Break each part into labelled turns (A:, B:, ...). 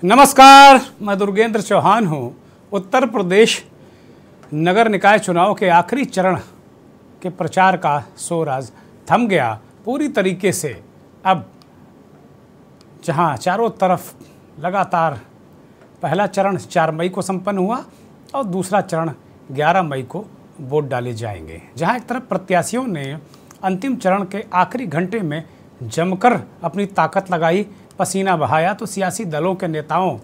A: नमस्कार, मैं दुर्गेंद्र चौहान हूँ। उत्तर प्रदेश नगर निकाय चुनाव के आखिरी चरण के प्रचार का शोर आज थम गया पूरी तरीके से। अब जहाँ चारों तरफ लगातार पहला चरण 4 मई को संपन्न हुआ और दूसरा चरण 11 मई को वोट डाले जाएंगे। जहाँ एक तरफ प्रत्याशियों ने अंतिम चरण के आखिरी घंटे में जमकर अपनी ताकत लगाई, पसीना बहाया, तो सियासी दलों के नेताओं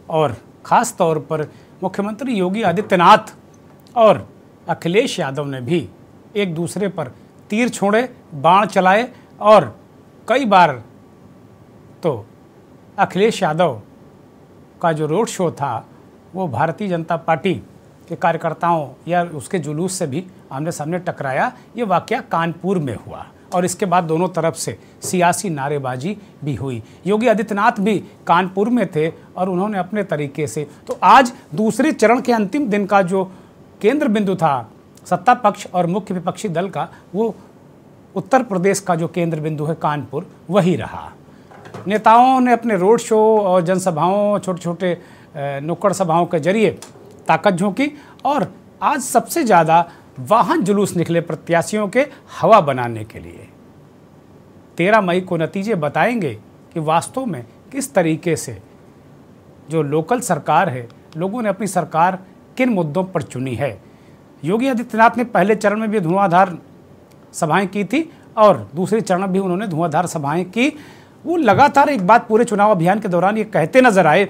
A: और ख़ास तौर पर मुख्यमंत्री योगी आदित्यनाथ और अखिलेश यादव ने भी एक दूसरे पर तीर छोड़े, बाण चलाए और कई बार तो अखिलेश यादव का जो रोड शो था वो भारतीय जनता पार्टी के कार्यकर्ताओं या उसके जुलूस से भी आमने सामने टकराया। ये वाकया कानपुर में हुआ और इसके बाद दोनों तरफ से सियासी नारेबाजी भी हुई। योगी आदित्यनाथ भी कानपुर में थे और उन्होंने अपने तरीके से, तो आज दूसरे चरण के अंतिम दिन का जो केंद्र बिंदु था सत्ता पक्ष और मुख्य विपक्षी दल का, वो उत्तर प्रदेश का जो केंद्र बिंदु है कानपुर, वही रहा। नेताओं ने अपने रोड शो और जनसभाओं, छोटे छोटे नुक्कड़ सभाओं के जरिए ताकत झोंकी और आज सबसे ज़्यादा वाहन जुलूस निकले प्रत्याशियों के हवा बनाने के लिए। 13 मई को नतीजे बताएंगे कि वास्तव में किस तरीके से जो लोकल सरकार है, लोगों ने अपनी सरकार किन मुद्दों पर चुनी है। योगी आदित्यनाथ ने पहले चरण में भी धुआंधार सभाएं की थी और दूसरे चरण में भी उन्होंने धुआंधार सभाएं की। वो लगातार एक बात पूरे चुनाव अभियान के दौरान ये कहते नजर आए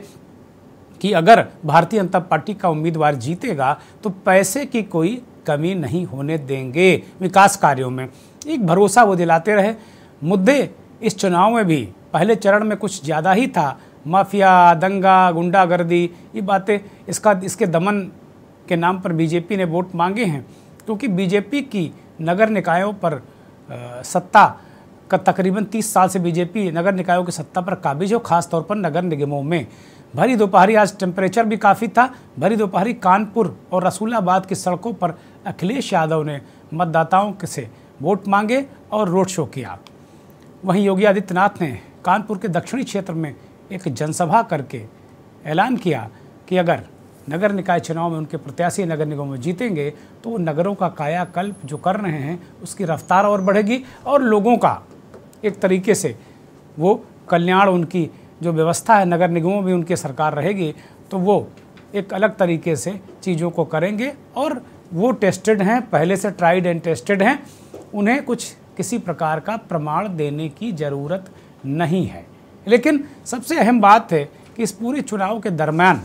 A: कि अगर भारतीय जनता पार्टी का उम्मीदवार जीतेगा तो पैसे की कोई कमी नहीं होने देंगे विकास कार्यों में। एक भरोसा वो दिलाते रहे। मुद्दे इस चुनाव में भी पहले चरण में कुछ ज़्यादा ही था, माफिया, दंगा, गुंडागर्दी, ये बातें, इसके दमन के नाम पर बीजेपी ने वोट मांगे हैं, क्योंकि बीजेपी की नगर निकायों पर सत्ता का तकरीबन 30 साल से बीजेपी नगर निकायों की सत्ता पर काबिज हो, खासतौर पर नगर निगमों में। भरी दोपहरी आज टेम्परेचर भी काफ़ी था। भरी दोपहरी कानपुर और रसूलाबाद की सड़कों पर अखिलेश यादव ने मतदाताओं से वोट मांगे और रोड शो किया। वहीं योगी आदित्यनाथ ने कानपुर के दक्षिणी क्षेत्र में एक जनसभा करके ऐलान किया कि अगर नगर निकाय चुनाव में उनके प्रत्याशी नगर निगमों में जीतेंगे तो वो नगरों का कायाकल्प जो कर रहे हैं उसकी रफ्तार और बढ़ेगी और लोगों का एक तरीके से वो कल्याण, उनकी जो व्यवस्था है नगर निगमों में उनकी सरकार रहेगी तो वो एक अलग तरीके से चीज़ों को करेंगे और वो टेस्टेड हैं, पहले से ट्राइड एंड टेस्टेड हैं। उन्हें कुछ किसी प्रकार का प्रमाण देने की ज़रूरत नहीं है। लेकिन सबसे अहम बात है कि इस पूरे चुनाव के दरमियान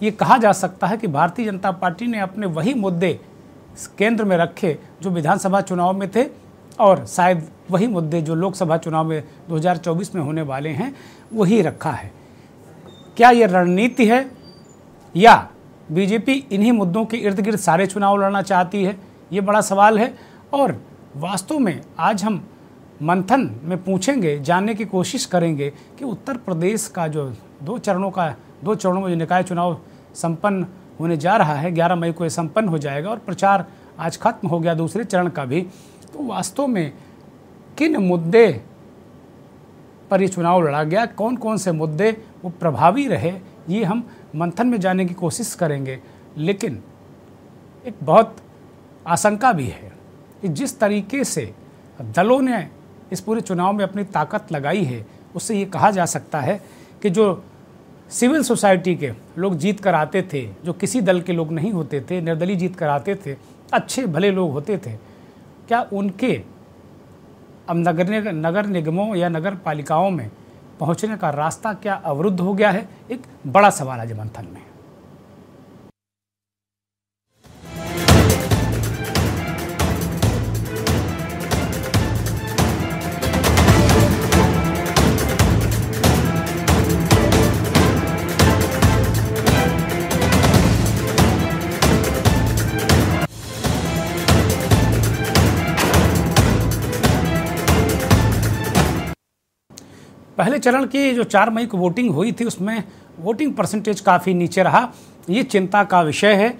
A: ये कहा जा सकता है कि भारतीय जनता पार्टी ने अपने वही मुद्दे केंद्र में रखे जो विधानसभा चुनाव में थे और शायद वही मुद्दे जो लोकसभा चुनाव में 2024 में होने वाले हैं वही रखा है। क्या ये रणनीति है या बीजेपी इन्हीं मुद्दों के इर्द गिर्द सारे चुनाव लड़ना चाहती है? ये बड़ा सवाल है और वास्तव में आज हम मंथन में पूछेंगे, जानने की कोशिश करेंगे कि उत्तर प्रदेश का जो दो चरणों में जो निकाय चुनाव संपन्न होने जा रहा है, 11 मई को ये संपन्न हो जाएगा और प्रचार आज खत्म हो गया दूसरे चरण का भी, तो वास्तव में किन मुद्दे पर ये चुनाव लड़ा गया, कौन कौन से मुद्दे वो प्रभावी रहे, ये हम मंथन में जानने की कोशिश करेंगे। लेकिन एक बहुत आशंका भी है कि जिस तरीके से दलों ने इस पूरे चुनाव में अपनी ताकत लगाई है, उससे ये कहा जा सकता है कि जो सिविल सोसाइटी के लोग जीत कर आते थे, जो किसी दल के लोग नहीं होते थे, निर्दलीय जीत कर आते थे, अच्छे भले लोग होते थे, क्या उनके अब नगर निगमों या नगर पालिकाओं में पहुंचने का रास्ता क्या अवरुद्ध हो गया है? एक बड़ा सवाल आज मंथन में। पहले चरण की जो 4 मई को वोटिंग हुई थी उसमें वोटिंग परसेंटेज काफ़ी नीचे रहा। ये चिंता का विषय है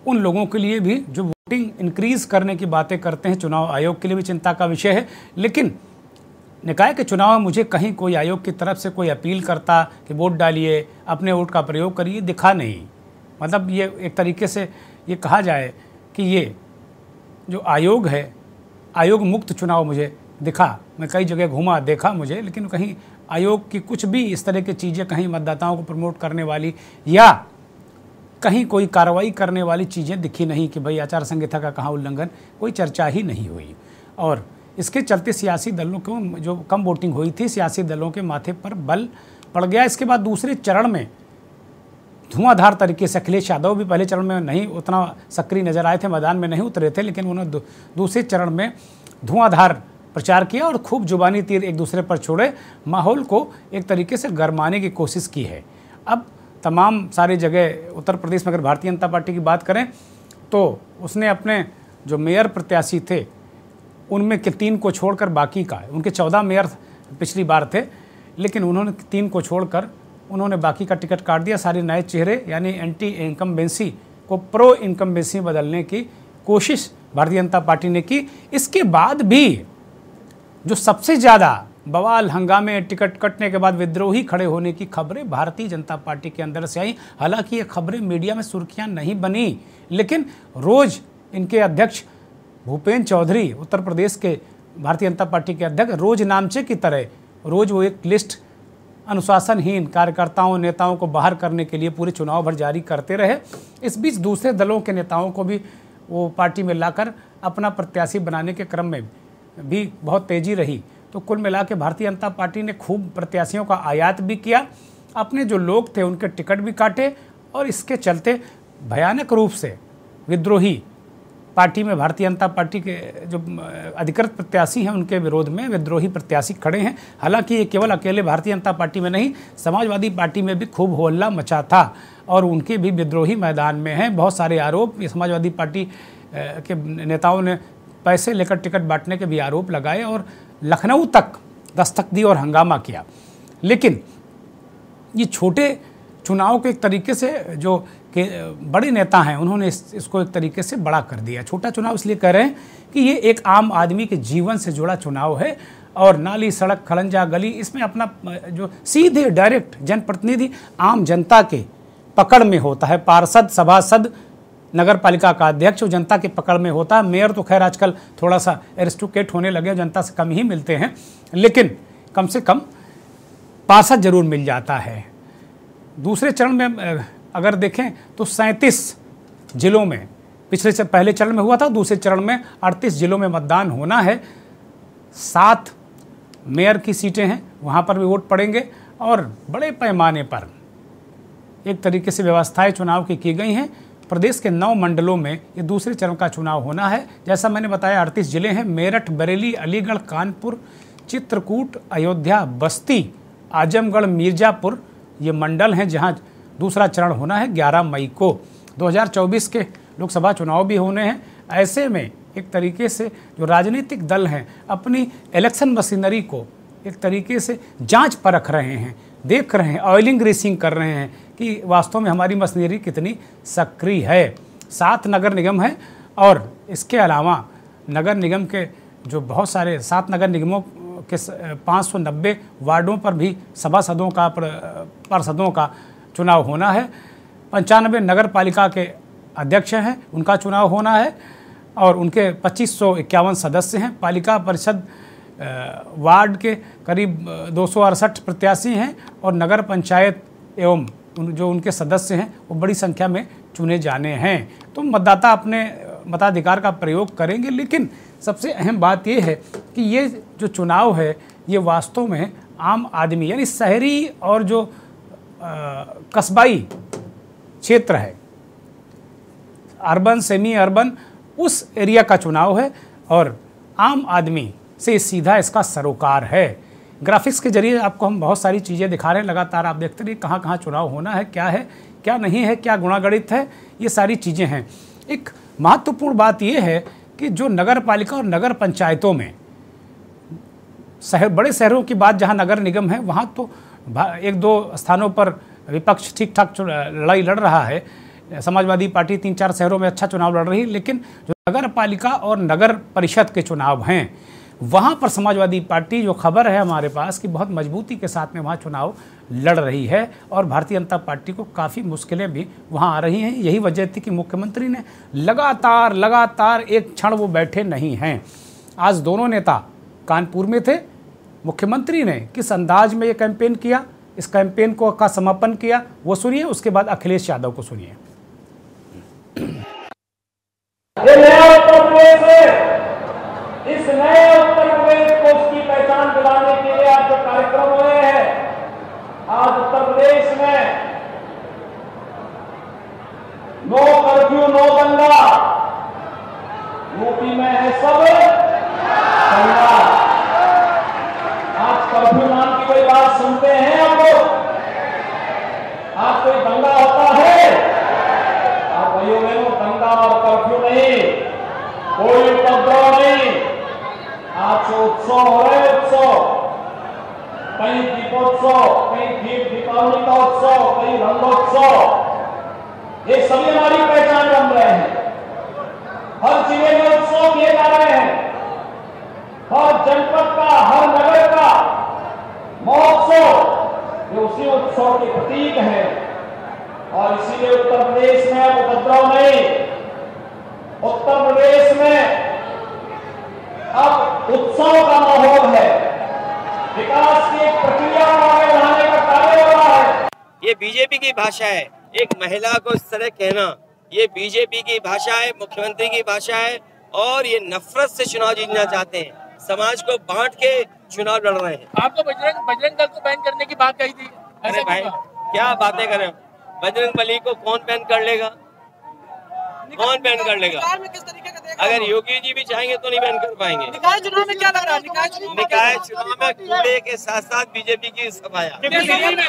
A: उन लोगों के लिए भी जो वोटिंग इंक्रीज करने की बातें करते हैं, चुनाव आयोग के लिए भी चिंता का विषय है। लेकिन निकाय के चुनाव में मुझे कहीं कोई आयोग की तरफ से कोई अपील करता कि वोट डालिए, अपने वोट का प्रयोग करिए, दिखा नहीं। मतलब ये एक तरीके से ये कहा जाए कि ये जो आयोग है, आयोग मुक्त चुनाव मुझे दिखा। मैं कई जगह घूमा, देखा मुझे, लेकिन कहीं आयोग की कुछ भी इस तरह की चीज़ें, कहीं मतदाताओं को प्रमोट करने वाली या कहीं कोई कार्रवाई करने वाली चीज़ें दिखी नहीं कि भाई आचार संहिता का कहाँ उल्लंघन, कोई चर्चा ही नहीं हुई। और इसके चलते सियासी दलों को जो कम वोटिंग हुई थी, सियासी दलों के माथे पर बल पड़ गया। इसके बाद दूसरे चरण में धुआंधार तरीके से अखिलेश यादव भी पहले चरण में नहीं उतना सक्रिय नजर आए थे, मैदान में नहीं उतरे थे, लेकिन उन्होंने दूसरे चरण में धुआंधार प्रचार किया और खूब जुबानी तीर एक दूसरे पर छोड़े, माहौल को एक तरीके से गरमाने की कोशिश की है। अब तमाम सारी जगह उत्तर प्रदेश में अगर भारतीय जनता पार्टी की बात करें तो उसने अपने जो मेयर प्रत्याशी थे उनमें के 3 को छोड़कर बाकी का, उनके 14 मेयर पिछली बार थे, लेकिन उन्होंने 3 को छोड़कर उन्होंने बाकी का टिकट काट दिया। सारे नए चेहरे यानी एंटी इनकम्बेंसी को प्रो इनकम्बेंसी बदलने की कोशिश भारतीय जनता पार्टी ने की। इसके बाद भी जो सबसे ज़्यादा बवाल, हंगामे, टिकट कटने के बाद विद्रोही खड़े होने की खबरें भारतीय जनता पार्टी के अंदर से आई। हालांकि ये खबरें मीडिया में सुर्खियां नहीं बनी, लेकिन रोज़ इनके अध्यक्ष भूपेंद्र चौधरी, उत्तर प्रदेश के भारतीय जनता पार्टी के अध्यक्ष, रोज नामचे की तरह रोज वो एक लिस्ट अनुशासनहीन कार्यकर्ताओं, नेताओं को बाहर करने के लिए पूरे चुनाव भर जारी करते रहे। इस बीच दूसरे दलों के नेताओं को भी वो पार्टी में लाकर अपना प्रत्याशी बनाने के क्रम में भी बहुत तेजी रही। तो कुल मिला के भारतीय जनता पार्टी ने खूब प्रत्याशियों का आयात भी किया, अपने जो लोग थे उनके टिकट भी काटे, और इसके चलते भयानक रूप से विद्रोही पार्टी में भारतीय जनता पार्टी के जो अधिकृत प्रत्याशी हैं उनके विरोध में विद्रोही प्रत्याशी खड़े हैं। हालांकि ये केवल अकेले भारतीय जनता पार्टी में नहीं, समाजवादी पार्टी में भी खूब होहल्ला मचा था और उनके भी विद्रोही मैदान में हैं। बहुत सारे आरोप समाजवादी पार्टी के नेताओं ने पैसे लेकर टिकट बांटने के भी आरोप लगाए और लखनऊ तक दस्तक दी और हंगामा किया। लेकिन ये छोटे चुनाव के एक तरीके से जो के बड़े नेता हैं उन्होंने इसको एक तरीके से बड़ा कर दिया। छोटा चुनाव इसलिए कह रहे हैं कि ये एक आम आदमी के जीवन से जुड़ा चुनाव है और नाली, सड़क, खड़ंजा, गली, इसमें अपना जो सीधे डायरेक्ट जनप्रतिनिधि आम जनता के पकड़ में होता है। पार्षद, सभासद, नगर पालिका का अध्यक्ष जनता के पकड़ में होता है। मेयर तो खैर आजकल थोड़ा सा एरिस्टोक्रेट होने लगे, जनता से कम ही मिलते हैं, लेकिन कम से कम पार्षद जरूर मिल जाता है। दूसरे चरण में अगर देखें तो 37 जिलों में पहले चरण में हुआ था, दूसरे चरण में 38 जिलों में मतदान होना है। 7 मेयर की सीटें हैं, वहाँ पर भी वोट पड़ेंगे और बड़े पैमाने पर एक तरीके से व्यवस्थाएं चुनाव की गई हैं। प्रदेश के 9 मंडलों में ये दूसरे चरण का चुनाव होना है। जैसा मैंने बताया 38 जिले हैं, मेरठ, बरेली, अलीगढ़, कानपुर, चित्रकूट, अयोध्या, बस्ती, आजमगढ़, मिर्जापुर ये मंडल हैं जहां दूसरा चरण होना है 11 मई को। 2024 के लोकसभा चुनाव भी होने हैं। ऐसे में एक तरीके से जो राजनीतिक दल हैं अपनी इलेक्शन मशीनरी को एक तरीके से जांच परख रहे हैं, देख रहे हैं, ऑयलिंग ग्रीसिंग कर रहे हैं कि वास्तव में हमारी मशीनरी कितनी सक्रिय है। 7 नगर निगम है और इसके अलावा नगर निगम के जो बहुत सारे 7 नगर निगमों के 590 वार्डों पर भी सभासदों का, पार्षदों का चुनाव होना है। 95 नगर पालिका के अध्यक्ष हैं, उनका चुनाव होना है और उनके 2551 सदस्य हैं। पालिका परिषद वार्ड के करीब 268 प्रत्याशी हैं और नगर पंचायत एवं जो उनके सदस्य हैं वो बड़ी संख्या में चुने जाने हैं। तो मतदाता अपने मताधिकार का प्रयोग करेंगे, लेकिन सबसे अहम बात यह है कि ये जो चुनाव है ये वास्तव में आम आदमी यानी शहरी और जो कस्बाई क्षेत्र है, अर्बन, सेमी अर्बन, उस एरिया का चुनाव है और आम आदमी से सीधा इसका सरोकार है। ग्राफिक्स के जरिए आपको हम बहुत सारी चीज़ें दिखा रहे हैं, लगातार आप देखते रहिए कहाँ कहाँ चुनाव होना है, क्या नहीं है, क्या गुणागणित है, ये सारी चीज़ें हैं। एक महत्वपूर्ण बात यह है कि जो नगर पालिका और नगर पंचायतों में बड़े शहरों की बात, जहां नगर निगम है वहां तो 1-2 स्थानों पर विपक्ष ठीक ठाक लड़ाई लड़ रहा है। समाजवादी पार्टी 3-4 शहरों में अच्छा चुनाव लड़ रही है, लेकिन जो नगर पालिका और नगर परिषद के चुनाव हैं वहाँ पर समाजवादी पार्टी, जो खबर है हमारे पास, कि बहुत मजबूती के साथ में वहाँ चुनाव लड़ रही है और भारतीय जनता पार्टी को काफ़ी मुश्किलें भी वहाँ आ रही हैं। यही वजह थी कि मुख्यमंत्री ने लगातार एक क्षण वो बैठे नहीं हैं। आज दोनों नेता कानपुर में थे। मुख्यमंत्री ने किस अंदाज में ये कैंपेन किया, इस कैंपेन को का समापन किया, वो सुनिए। उसके बाद अखिलेश यादव को सुनिए।
B: ये नया उत्तर प्रदेश है। इस नए उत्तर प्रदेश को उसकी पहचान दिलाने के लिए आज जो कार्यक्रम हुए हैं, आज उत्तर प्रदेश में नो कर्फ्यू नो दंगा, यूपी में है सब दंगा। आज कर्फ्यू नाम की कोई बात सुनते हैं आप लोग? आज कोई दंगा होता है? आप भाइयों बहनों, दंगा और कर्फ्यू नहीं, कोई उपद्रव नहीं। आज जो उत्सव हो रहे उत्सव, कहीं दीपोत्सव, कहीं दीपावली का उत्सव, कहीं रंगोत्सव, ये सभी हमारी पहचान बन रहे हैं। हर जिले में उत्सव किए जा रहे हैं। हर जनपद का, हर नगर का महोत्सव ये उसी उत्सव के प्रतीक है। और इसीलिए उत्तर प्रदेश में अब उपद्रव नहीं, उत्तर प्रदेश में अब उत्सव का माहौल है। विकास की एक प्रक्रिया को आगे बढ़ाने का कार्य हो रहा है।
C: ये बीजेपी की भाषा है। एक महिला को इस तरह कहना, ये बीजेपी की भाषा है, मुख्यमंत्री की भाषा है। और ये नफरत से चुनाव जीतना चाहते हैं, समाज को बांट के चुनाव लड़ रहे हैं।
D: आपको बजरंग दल को बैन करने की बात कही थी।
C: अरे भाई क्या बातें कर रहे हो? बजरंग बली को कौन बैन कर लेगा? कौन बैन कर लेगा?
D: किस तरीके का देखा?
C: अगर योगी जी भी चाहेंगे तो नहीं बैन कर पाएंगे।
D: निकाय चुनाव में क्या लग रहा है?
C: निकाय चुनाव में कूड़े के साथ साथ बीजेपी की सफाया।
D: दिल्ली में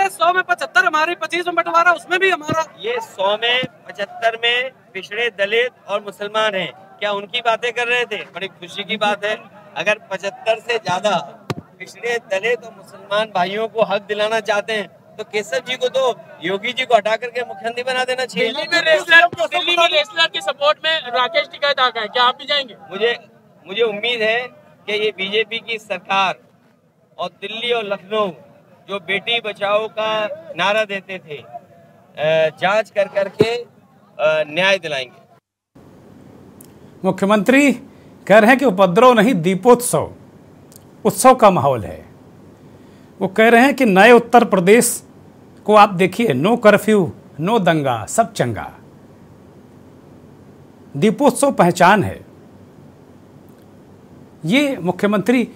D: 100 में 75, हमारे 25 में बंटवारा, उसमें भी हमारा।
C: ये 100 में 75 में पिछड़े दलित और मुसलमान हैं। क्या उनकी बातें कर रहे थे? बड़ी खुशी की बात है। अगर 75 से ज्यादा पिछड़े दलित और मुसलमान भाइयों को हक दिलाना चाहते हैं तो केशव जी को तो योगी जी को हटा करके मुख्यमंत्री बना देना चाहिए।
D: दिल्ली में रेसलर के सपोर्ट में राकेश टिकैत आ गए, क्या आप भी जाएंगे?
C: मुझे उम्मीद है कि ये बीजेपी की सरकार और दिल्ली और लखनऊ जो बेटी बचाओ का नारा देते थे, जांच कर करके न्याय दिलाएंगे।
A: मुख्यमंत्री कह रहे हैं कि उपद्रव नहीं, दीपोत्सव, उत्सव का माहौल है। वो कह रहे हैं कि नए उत्तर प्रदेश को आप देखिए, नो कर्फ्यू नो दंगा, सब चंगा। दीपोत्सव पहचान है। ये मुख्यमंत्री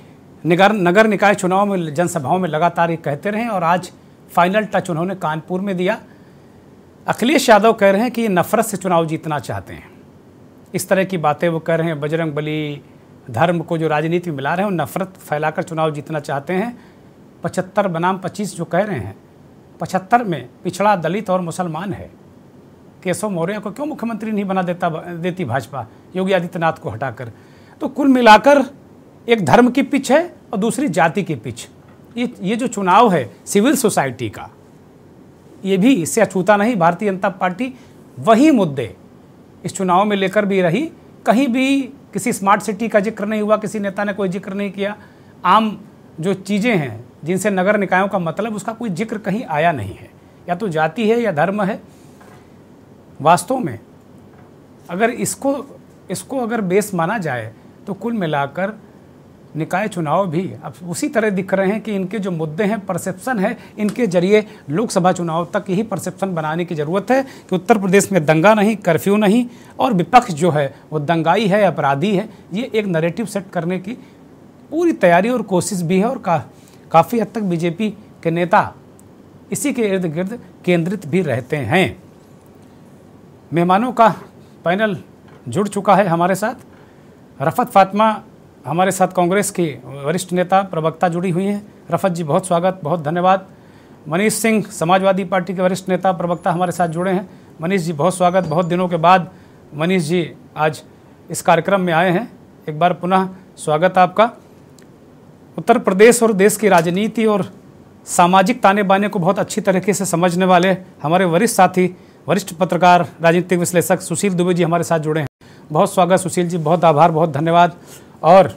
A: नगर निकाय चुनाव में, जनसभाओं में लगातार ये कहते रहे और आज फाइनल टच उन्होंने कानपुर में दिया। अखिलेश यादव कह रहे हैं कि ये नफरत से चुनाव जीतना चाहते हैं। इस तरह की बातें वो कह रहे हैं। बजरंग बली, धर्म को जो राजनीति में मिला रहे हैं और नफरत फैलाकर चुनाव जीतना चाहते हैं। 75 बनाम 25 जो कह रहे हैं, 75 में पिछड़ा दलित और मुसलमान है। केशव मौर्य को क्यों मुख्यमंत्री नहीं बना देती भाजपा योगी आदित्यनाथ को हटाकर? तो कुल मिलाकर एक धर्म की पिच है और दूसरी जाति की पिच। ये जो चुनाव है सिविल सोसाइटी का, ये भी इससे अछूता नहीं। भारतीय जनता पार्टी वही मुद्दे इस चुनाव में लेकर भी रही। कहीं भी किसी स्मार्ट सिटी का जिक्र नहीं हुआ, किसी नेता ने कोई जिक्र नहीं किया। आम जो चीज़ें हैं जिनसे नगर निकायों का मतलब, उसका कोई जिक्र कहीं आया नहीं है। या तो जाति है या धर्म है। वास्तव में अगर इसको अगर बेस माना जाए तो कुल मिलाकर निकाय चुनाव भी अब उसी तरह दिख रहे हैं कि इनके जो मुद्दे हैं, परसेप्शन है, इनके जरिए लोकसभा चुनाव तक यही परसेप्शन बनाने की ज़रूरत है कि उत्तर प्रदेश में दंगा नहीं, कर्फ्यू नहीं और विपक्ष जो है वो दंगाई है, अपराधी है। ये एक नैरेटिव सेट करने की पूरी तैयारी और कोशिश भी है और काफ़ी हद तक बीजेपी के नेता इसी के इर्द गिर्द केंद्रित भी रहते हैं। मेहमानों का पैनल जुड़ चुका है हमारे साथ। रफत फातिमा हमारे साथ कांग्रेस की वरिष्ठ नेता प्रवक्ता जुड़ी हुई हैं। रफत जी बहुत स्वागत, बहुत धन्यवाद। मनीष सिंह समाजवादी पार्टी के वरिष्ठ नेता प्रवक्ता हमारे साथ जुड़े हैं। मनीष जी बहुत स्वागत, बहुत दिनों के बाद मनीष जी आज इस कार्यक्रम में आए हैं। एक बार पुनः स्वागत आपका। उत्तर प्रदेश और देश की राजनीति और सामाजिक ताने बाने को बहुत अच्छी तरीके से समझने वाले हमारे वरिष्ठ साथी, वरिष्ठ पत्रकार, राजनीतिक विश्लेषक सुशील दुबे जी हमारे साथ जुड़े हैं। बहुत स्वागत सुशील जी, बहुत आभार, बहुत धन्यवाद। और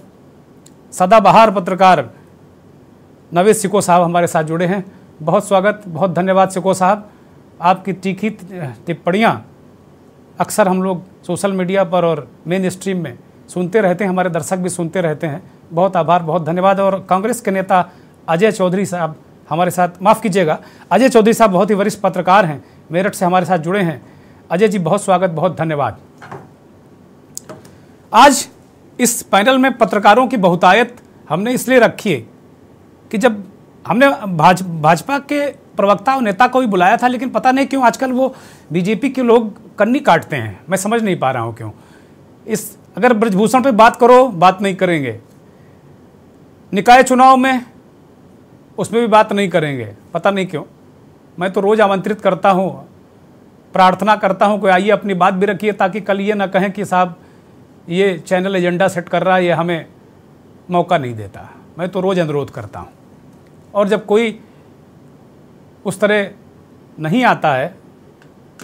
A: सदाबहार पत्रकार नवेद सिको साहब हमारे साथ जुड़े हैं। बहुत स्वागत, बहुत धन्यवाद सिको साहब। आपकी तीखी टिप्पणियाँ अक्सर हम लोग सोशल मीडिया पर और मेन स्ट्रीम में सुनते रहते हैं, हमारे दर्शक भी सुनते रहते हैं। बहुत आभार, बहुत धन्यवाद। और कांग्रेस के नेता अजय चौधरी साहब हमारे साथ, माफ़ कीजिएगा, अजय चौधरी साहब बहुत ही वरिष्ठ पत्रकार हैं, मेरठ से हमारे साथ जुड़े हैं। अजय जी बहुत स्वागत, बहुत धन्यवाद। आज इस पैनल में पत्रकारों की बहुतायत हमने इसलिए रखी है कि जब हमने भाजपा के प्रवक्ता और नेता को भी बुलाया था, लेकिन पता नहीं क्यों आजकल वो बीजेपी के लोग कन्नी काटते हैं। मैं समझ नहीं पा रहा हूँ क्यों। अगर ब्रजभूषण पे बात करो, बात नहीं करेंगे। निकाय चुनाव में उसमें भी बात नहीं करेंगे, पता नहीं क्यों। मैं तो रोज़ आमंत्रित करता हूँ, प्रार्थना करता हूँ कोई आइए अपनी बात भी रखिए, ताकि कल ये ना कहें कि साहब ये चैनल एजेंडा सेट कर रहा है, ये हमें मौका नहीं देता। मैं तो रोज़ अनुरोध करता हूँ, और जब कोई उस तरह नहीं आता है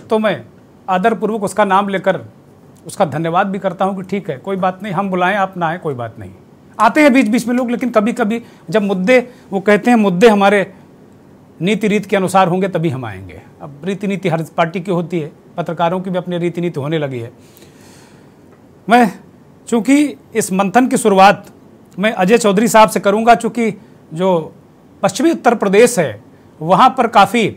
A: तो मैं आदरपूर्वक उसका नाम लेकर उसका धन्यवाद भी करता हूँ कि ठीक है, कोई बात नहीं, हम बुलाएं, आप ना आए, कोई बात नहीं। आते हैं बीच बीच में लोग, लेकिन कभी कभी जब मुद्दे, वो कहते हैं मुद्दे हमारे नीति रीति के अनुसार होंगे तभी हम आएंगे। अब रीति नीति हर पार्टी की होती है, पत्रकारों की भी अपनी रीति नीति होने लगी है। मैं चूँकि इस मंथन की शुरुआत मैं अजय चौधरी साहब से करूँगा, चूँकि जो पश्चिमी उत्तर प्रदेश है वहाँ पर काफ़ी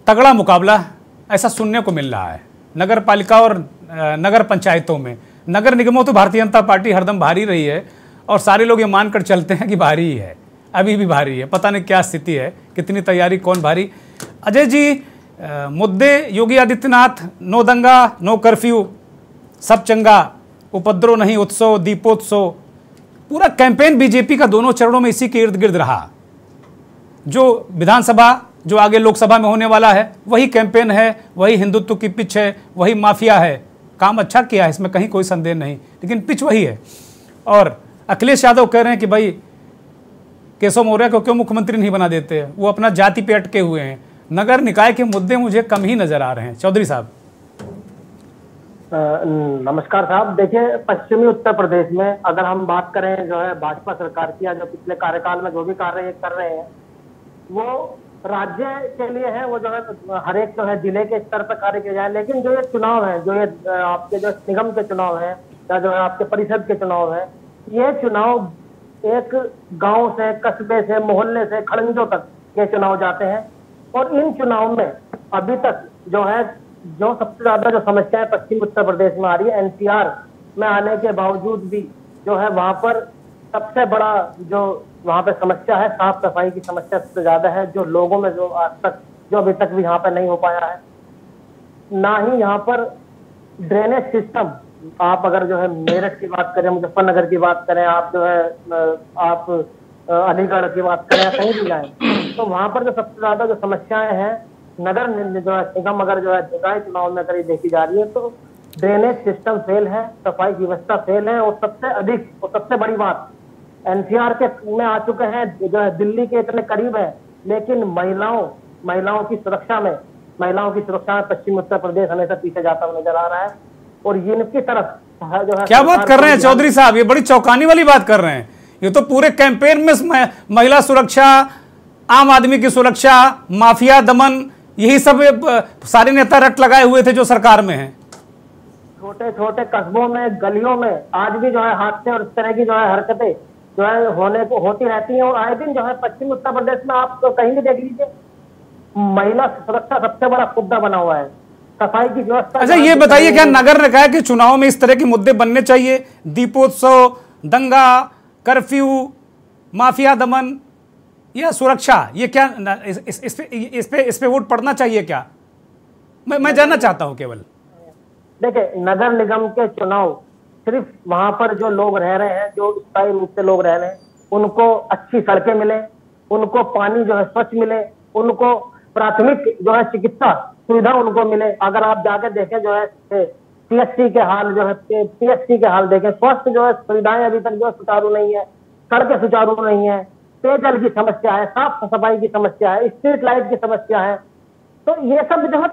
A: तगड़ा मुकाबला ऐसा सुनने को मिल रहा है। नगर पालिका और नगर पंचायतों में, नगर निगमों तो भारतीय जनता पार्टी हरदम भारी रही है, और सारे लोग ये मानकर चलते हैं कि भारी ही है, अभी भी भारी है। पता नहीं क्या स्थिति है, कितनी तैयारी, कौन भारी। अजय जी, मुद्दे योगी आदित्यनाथ, नो दंगा नो कर्फ्यू, सब चंगा, उपद्रव नहीं उत्सव, दीपोत्सव, पूरा कैंपेन बीजेपी का दोनों चरणों में इसी के इर्द गिर्द रहा। जो विधानसभा, जो आगे लोकसभा में होने वाला है, वही कैंपेन है, वही हिंदुत्व की पिच है, वही माफिया है। काम अच्छा किया है, इसमें कहीं कोई संदेह नहीं, लेकिन पिच वही है। और अखिलेश यादव कह रहे हैं कि भाई केशव मौर्य को क्यों मुख्यमंत्री नहीं बना देते, वो अपना जाति पे अटके हुए हैं। नगर निकाय के मुद्दे मुझे कम ही नजर आ रहे हैं। चौधरी साहब।
E: नमस्कार साहब। देखिए, पश्चिमी उत्तर प्रदेश में अगर हम बात करें जो है भाजपा सरकार की, या जो पिछले कार्यकाल में जो भी कार्य कर रहे हैं वो राज्य के लिए है, वो जो है हर एक जो है जिले के स्तर पर कार्य किया जाए। लेकिन जो ये चुनाव है, जो ये आपके जो निगम के चुनाव है या जो है आपके परिषद के चुनाव है, ये चुनाव एक गांव से, कस्बे से, मोहल्ले से खड़ंजों तक ये चुनाव जाते हैं। और इन चुनाव में अभी तक जो है, जो सबसे ज्यादा जो समस्याएं पश्चिम उत्तर प्रदेश में आ रही है, एनसीआर में आने के बावजूद भी जो है वहां पर सबसे बड़ा जो वहां पे समस्या है, साफ सफाई की समस्या सबसे ज्यादा है, जो लोगों में जो आज तक, जो अभी तक भी यहाँ पर नहीं हो पाया है। ना ही यहाँ पर ड्रेनेज सिस्टम, आप अगर जो है मेरठ की बात करें, मुजफ्फरनगर की बात करें, आप जो है आप अलीगढ़ की बात करें, कहीं भी जाए, तो वहां पर जो सबसे ज्यादा जो समस्याएं हैं, नगर जो है निगम अगर जो है निकाय चुनाव में अगर ये देखी जा रही है, तो ड्रेनेज सिस्टम फेल है, सफाई की व्यवस्था फेल है, और सबसे अधिक और सबसे बड़ी बात, एनसीआर के में आ चुके हैं, जो है दिल्ली के इतने करीब है, लेकिन महिलाओं की सुरक्षा में पश्चिम उत्तर प्रदेश हमेशा पीछे जाता हुआ नजर आ रहा है। और इनकी तरफ जो है,
A: क्या बात कर रहे हैं चौधरी साहब, ये बड़ी चौंकाने वाली बात कर रहे हैं। ये तो पूरे कैंपेन में महिला सुरक्षा, आम आदमी की सुरक्षा, माफिया दमन, यही सब सारे नेता रट लगाए हुए थे जो सरकार में हैं।
E: छोटे छोटे कस्बों में, गलियों में आज भी जो है हादसे और इस तरह की जो है हरकतें जो है होती रहती हैं। और आए दिन जो है पश्चिम उत्तर प्रदेश में आप तो कहीं भी देख लीजिए, महिला सुरक्षा सबसे बड़ा मुद्दा बना हुआ है, सफाई की व्यवस्था।
A: अच्छा, ये बताइए, क्या नगर निकाय के चुनाव में इस तरह के मुद्दे बनने चाहिए? दीपोत्सव, दंगा, कर्फ्यू, माफिया दमन या सुरक्षा, ये क्या इस पे वोट पड़ना चाहिए क्या? मैं जानना चाहता हूं केवल।
E: देखिए, नगर निगम के चुनाव सिर्फ वहां पर जो लोग रह रहे हैं, जो स्थायी रूप से लोग रह रहे हैं, उनको अच्छी सड़कें मिले, उनको पानी जो है स्वच्छ मिले, उनको प्राथमिक जो है चिकित्सा सुविधा उनको मिले। अगर आप जाकर देखें जो है पीएचसी के हाल, जो है पीएचसी के हाल देखें, स्वास्थ्य जो है सुविधाएं अभी तक जो सुचारू नहीं है, सड़कें सुचारू नहीं है, पेयजल की समस्या है, साफ सफाई की समस्या है, स्ट्रीट लाइट की समस्या है। तो ये सब जो है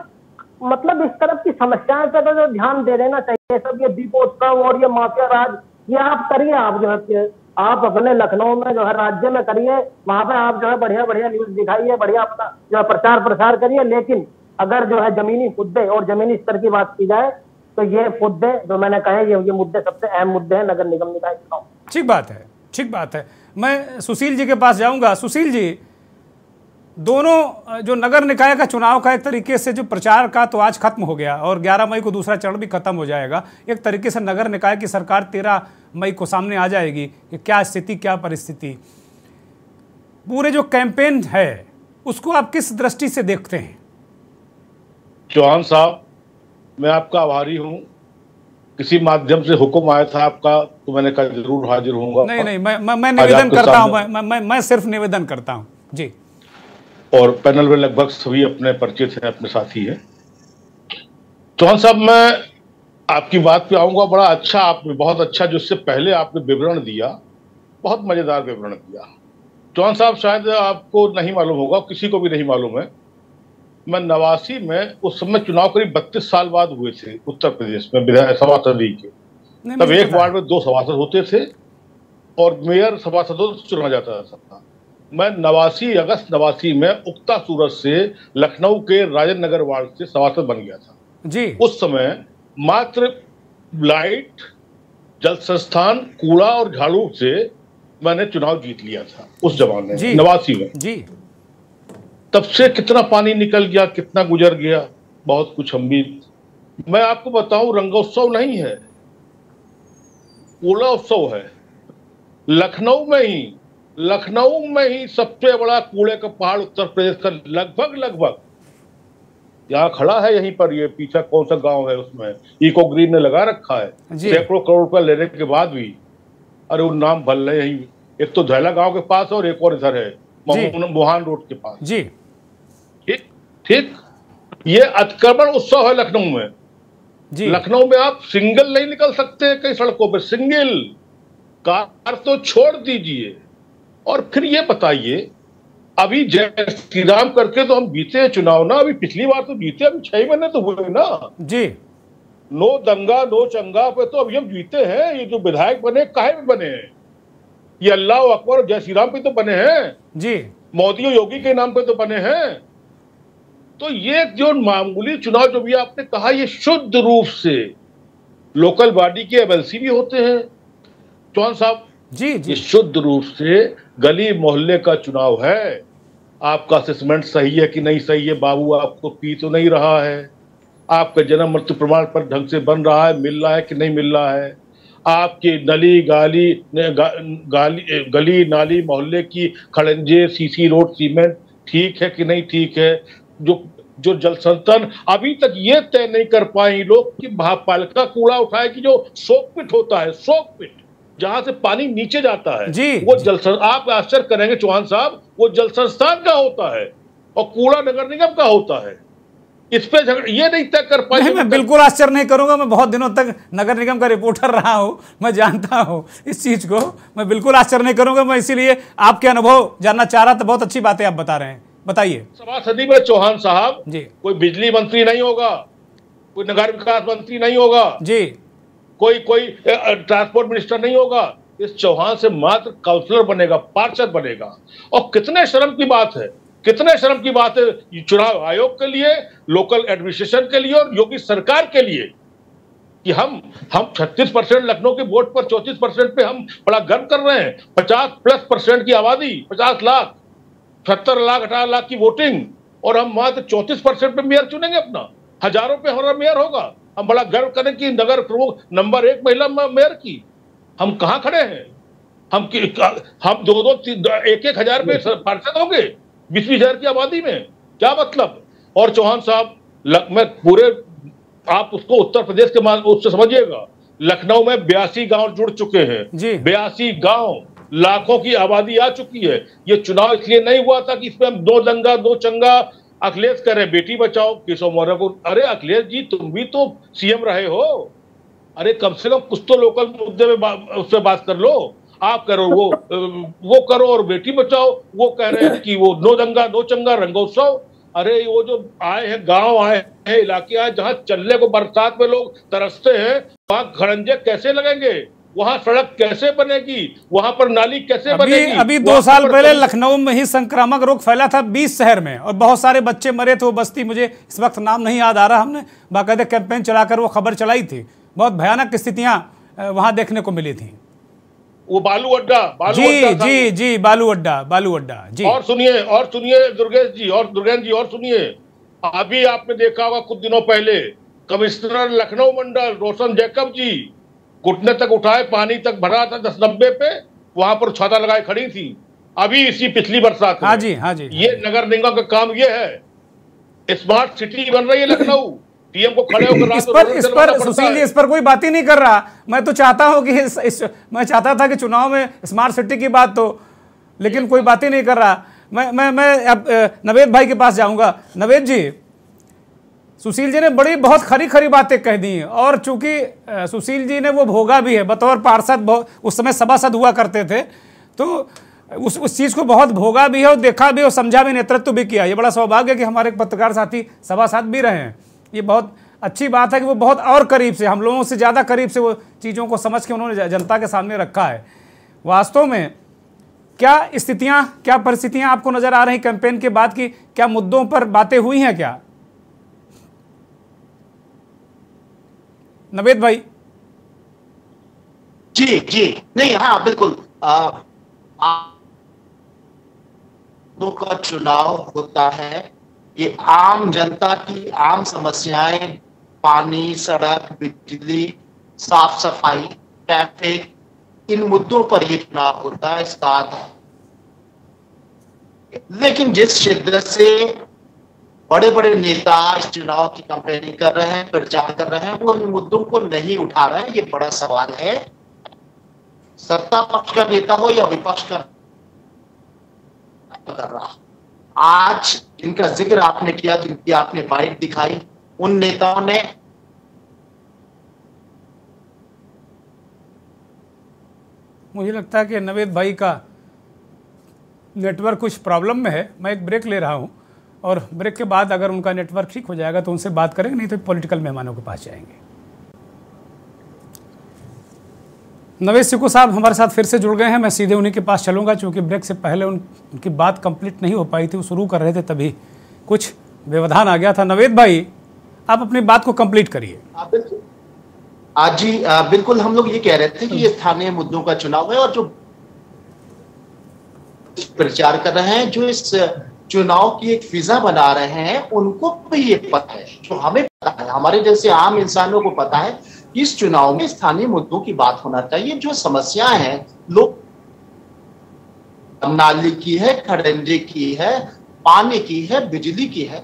E: मतलब इस तरफ की समस्याएं पर तो ध्यान दे देना चाहिए। सब ये दीपोत्सव और ये माफिया राज ये आप करिए, आप जो है आप अपने लखनऊ में जो है राज्य में करिए, वहां पर आप जो है बढ़िया बढ़िया न्यूज दिखाइए, बढ़िया अपना जो है प्रचार प्रसार करिए। लेकिन अगर जो है जमीनी मुद्दे और जमीनी स्तर की बात की जाए तो ये मुद्दे जो मैंने कहे, ये मुद्दे सबसे अहम मुद्दे हैं नगर निगम निकाय चुनाव।
A: ठीक बात है, ठीक बात है। मैं सुशील जी के पास जाऊंगा। सुशील जी, दोनों जो नगर निकाय का चुनाव का एक तरीके से जो प्रचार का तो आज खत्म हो गया और 11 मई को दूसरा चरण भी खत्म हो जाएगा। एक तरीके से नगर निकाय की सरकार 13 मई को सामने आ जाएगी कि क्या स्थिति, क्या परिस्थिति। पूरे जो कैंपेन है उसको आप किस दृष्टि से देखते हैं?
F: चौहान साहब, मैं आपका आभारी हूं। किसी माध्यम से हुक्म आया था आपका तो मैंने कहा जरूर हाजिर होऊंगा।
A: नहीं, मैं निवेदन करता हूं, मैं सिर्फ निवेदन करता हूं जी।
F: और पैनल में लगभग सभी अपने परिचित हैं, अपने साथी हैं। चौहान साहब, मैं आपकी बात पे आऊंगा। बड़ा अच्छा, आपने बहुत अच्छा जो इससे पहले आपने विवरण दिया, बहुत मजेदार विवरण दिया। चौहान साहब, शायद आपको नहीं मालूम होगा, किसी को भी नहीं मालूम है, मैं 89 में उस समय चुनाव करीब 32 साल बाद हुए थे उत्तर प्रदेश में विधानसभा सभासदी के। तब एक वार्ड में 2 सभासद होते थे और मेयर सभासदों से चुना जाता था। मैं 89 अगस्त 89 में उगता सूरज से लखनऊ के राजेंद्र नगर वार्ड से सभासद बन गया था
A: जी।
F: उस समय मात्र लाइट, जल संस्थान, कूड़ा और झाड़ू से मैंने चुनाव जीत लिया था उस जमाने में, 89 में
A: जी।
F: तब से कितना पानी निकल गया, कितना गुजर गया, बहुत कुछ हम भी। मैं आपको बताऊं, रंगोत्सव नहीं है, कूड़ा उत्सव है। लखनऊ में ही सबसे बड़ा कूड़े का पहाड़ उत्तर प्रदेश का लगभग यहाँ खड़ा है। यहीं पर ये पीछे कौन सा गांव है, उसमें इको ग्रीन ने लगा रखा है, सैकड़ों करोड़ रुपया लेने के बाद भी। अरे वो नाम भल रहे, यही एक तो धैला गांव के पास और एक और इधर है मोहान रोड के पास
A: जी।
F: ठीक। ये अतिक्रमण उत्सव है लखनऊ में जी। लखनऊ में आप सिंगल नहीं निकल सकते कई सड़कों पर, सिंगल कार तो छोड़ दीजिए। और फिर ये बताइए, अभी जय श्री राम करके तो हम जीते हैं चुनाव ना, अभी पिछली बार तो जीते, अभी 6 महीने तो हुए ना
A: जी।
F: नो दंगा नो चंगा पे तो अभी हम जीते हैं। ये जो विधायक बने, काहे में बने हैं? ये अल्लाह अकबर और जय श्री राम पे तो बने हैं
A: जी,
F: मोदी और योगी के नाम पे तो बने हैं। तो ये जो मामूली चुनाव जो भी आपने कहा, ये शुद्ध रूप से लोकल बॉडी के एमएलसी भी होते हैं चौहान साहब
A: जी।
F: ये शुद्ध रूप से गली मोहल्ले का चुनाव है। आपका असेसमेंट सही है कि नहीं सही है, बाबू आपको पी तो नहीं रहा है, आपका जन्म मृत्यु प्रमाण पत्र ढंग से बन रहा है, मिल रहा है कि नहीं मिल रहा है, आपकी नली गली नाली मोहल्ले की खड़ंजे, सीसी रोड, सीमेंट ठीक है कि नहीं ठीक है। जो जल संस्थान अभी तक ये तय नहीं कर पाए लोग कि महापालिका कूड़ा उठाए कि जो सोक पिट होता है, सोक पिट जहां से पानी नीचे जाता है
A: जी,
F: वो जल, आप आश्चर्य करेंगे चौहान साहब, वो जल संस्थान का होता है और कूड़ा नगर निगम का होता है। इस पे ये नहीं तय कर पाए।
A: मैं बिल्कुल आश्चर्य नहीं करूंगा, मैं बहुत दिनों तक नगर निगम का रिपोर्टर रहा हूं, मैं जानता हूं इस चीज को, मैं बिल्कुल आश्चर्य नहीं करूंगा। मैं इसीलिए आपके अनुभव जानना चाह रहा था। बहुत अच्छी बातें आप बता रहे हैं, बताइए।
F: सभासदी में चौहान साहब
A: जी,
F: कोई बिजली मंत्री नहीं होगा, कोई नगर विकास मंत्री नहीं होगा
A: जी,
F: कोई ट्रांसपोर्ट मिनिस्टर नहीं होगा। इस चौहान से मात्र काउंसलर बनेगा, पार्षद बनेगा। और कितने शर्म की बात है, कितने शर्म की बात है चुनाव आयोग के लिए, लोकल एडमिनिस्ट्रेशन के लिए और योगी सरकार के लिए कि हम 36% लखनऊ के वोट पर 34% पे हम बड़ा गर्व कर रहे हैं। 50+% की आबादी, 50 लाख, 70 लाख, 18 लाख की वोटिंग, और हम मात्र 34% पे मेयर चुनेंगे अपना। हजारों पे हमारा मेयर होगा। हम बड़ा गर्व करें कि नगर प्रमुख नंबर 1 महिला मेयर की। हम कहां खड़े हैं? हम 1-1 हजार पे पार्षद होंगे 20-20 हजार की आबादी में, क्या मतलब? और चौहान साहब, मैं पूरे आप उसको उत्तर प्रदेश के उससे समझिएगा, लखनऊ में 82 गांव जुड़ चुके हैं। 82 गांव, लाखों की आबादी आ चुकी है। ये चुनाव इसलिए नहीं हुआ था कि इसमें हम दो दंगा दो चंगा अखिलेश कह रहे बेटी बचाओ, केशव मौर्य को। अरे अखिलेश जी, तुम भी तो सीएम रहे हो, अरे कम से कम कुछ तो लोकल मुद्दे में उससे बात कर लो। आप करो वो करो और बेटी बचाओ, वो कह रहे हैं कि वो नो दंगा नो चंगा रंगोत्सव। अरे वो जो आए हैं गांव, आए हैं इलाके, आए जहां चलने को बरसात में लोग तरसते हैं, वहां खड़ंजे कैसे लगेंगे? वहां सड़क कैसे बनेगी, वहां पर नाली कैसे बनेगी?
A: अभी 2 साल पहले लखनऊ में ही संक्रामक रोग फैला था 20 शहर में और बहुत सारे बच्चे मरे थे। वो बस्ती, मुझे इस वक्त नाम नहीं याद आ रहा, हमने बाकायदा कैंपेन चलाकर वो खबर चलाई थी। बहुत भयानक स्थितियां वहां देखने को मिली थी।
F: वो बालू अड्डा
A: जी बालू अड्डा जी।
F: और सुनिए दुर्गेश जी और दुर्गेश जी, और सुनिए, अभी आपने देखा होगा कुछ दिनों पहले कमिश्नर लखनऊ मंडल रोशन जैकब जी घुटने तक उठाए, पानी तक भरा था 1090 पे, वहां पर छाता लगाए खड़ी थी। अभी इसी पिछली बरसात में।
A: हाँ जी
F: ये नगर निगम का काम ये है। स्मार्ट सिटी बन रही है लखनऊ, पीएम को खड़े होकर
A: इस पर सुशील जी, इस पर कोई बात ही नहीं कर रहा। मैं तो चाहता हूं कि मैं चाहता था कि चुनाव में स्मार्ट सिटी की बात तो, लेकिन कोई बात ही नहीं कर रहा। मैं अब नवेद भाई के पास जाऊंगा। नवेद जी, सुशील जी ने बहुत खरी बातें कह दी और चूंकि सुशील जी ने वो भोगा भी है बतौर पार्षद, उस समय सभासद हुआ करते थे, तो उस चीज को बहुत भोगा भी है और देखा भी और समझा भी, नेतृत्व भी किया। ये बड़ा सौभाग्य कि हमारे पत्रकार साथी सभासद भी रहे हैं। ये बहुत अच्छी बात है कि वो बहुत और करीब से, हम लोगों से ज़्यादा करीब से वो चीज़ों को समझ के उन्होंने जनता के सामने रखा है। वास्तव में क्या स्थितियां, क्या परिस्थितियां आपको नजर आ रही कैंपेन के बाद की? क्या मुद्दों पर बातें हुई हैं क्या नवेद भाई?
G: जी नहीं, हाँ बिल्कुल। का चुनाव होता है, ये आम जनता की आम समस्याएं, पानी, सड़क, बिजली, साफ सफाई, ट्रैफिक, इन मुद्दों पर ये चुनाव होता है। इसका लेकिन जिस शिद्दत से बड़े बड़े नेता इस चुनाव की कैंपेनिंग कर रहे हैं, प्रचार कर रहे हैं, वो इन मुद्दों को नहीं उठा रहे हैं। ये बड़ा सवाल है। सत्ता पक्ष का नेता हो या विपक्ष का कर रहा, आज जिनका जिक्र आपने किया, जिनकी आपने बाइट दिखाई, उन नेताओं ने
A: मुझे लगता है कि नवेद भाई का नेटवर्क कुछ प्रॉब्लम में है। मैं एक ब्रेक ले रहा हूं और ब्रेक के बाद अगर उनका नेटवर्क ठीक हो जाएगा तो उनसे बात करेंगे, नहीं तो पॉलिटिकल मेहमानों के पास जाएंगे। नवेद सिक्कू साहब हमारे साथ फिर से जुड़ गए हैं। मैं सीधे उन्हीं के पास चलूंगा, क्योंकि ब्रेक से पहले उनकी बात कंप्लीट नहीं हो पाई थी। वो शुरू कर रहे थे, तभी कुछ व्यवधान आ गया था। नवेद भाई, आप अपनी बात को कंप्लीट करिए।
G: जी बिल्कुल, हम लोग ये कह रहे थे कि ये स्थानीय मुद्दों का चुनाव है और जो प्रचार कर रहे हैं, जो इस चुनाव की एक फिजा बना रहे हैं, उनको भी ये पता है, जो हमें पता है, हमारे जैसे आम इंसानों को पता है, इस चुनाव में स्थानीय मुद्दों की बात होना चाहिए। जो समस्याएं हैं, लोग नाली की है, खड़ंजे की है, पानी की है, बिजली की है,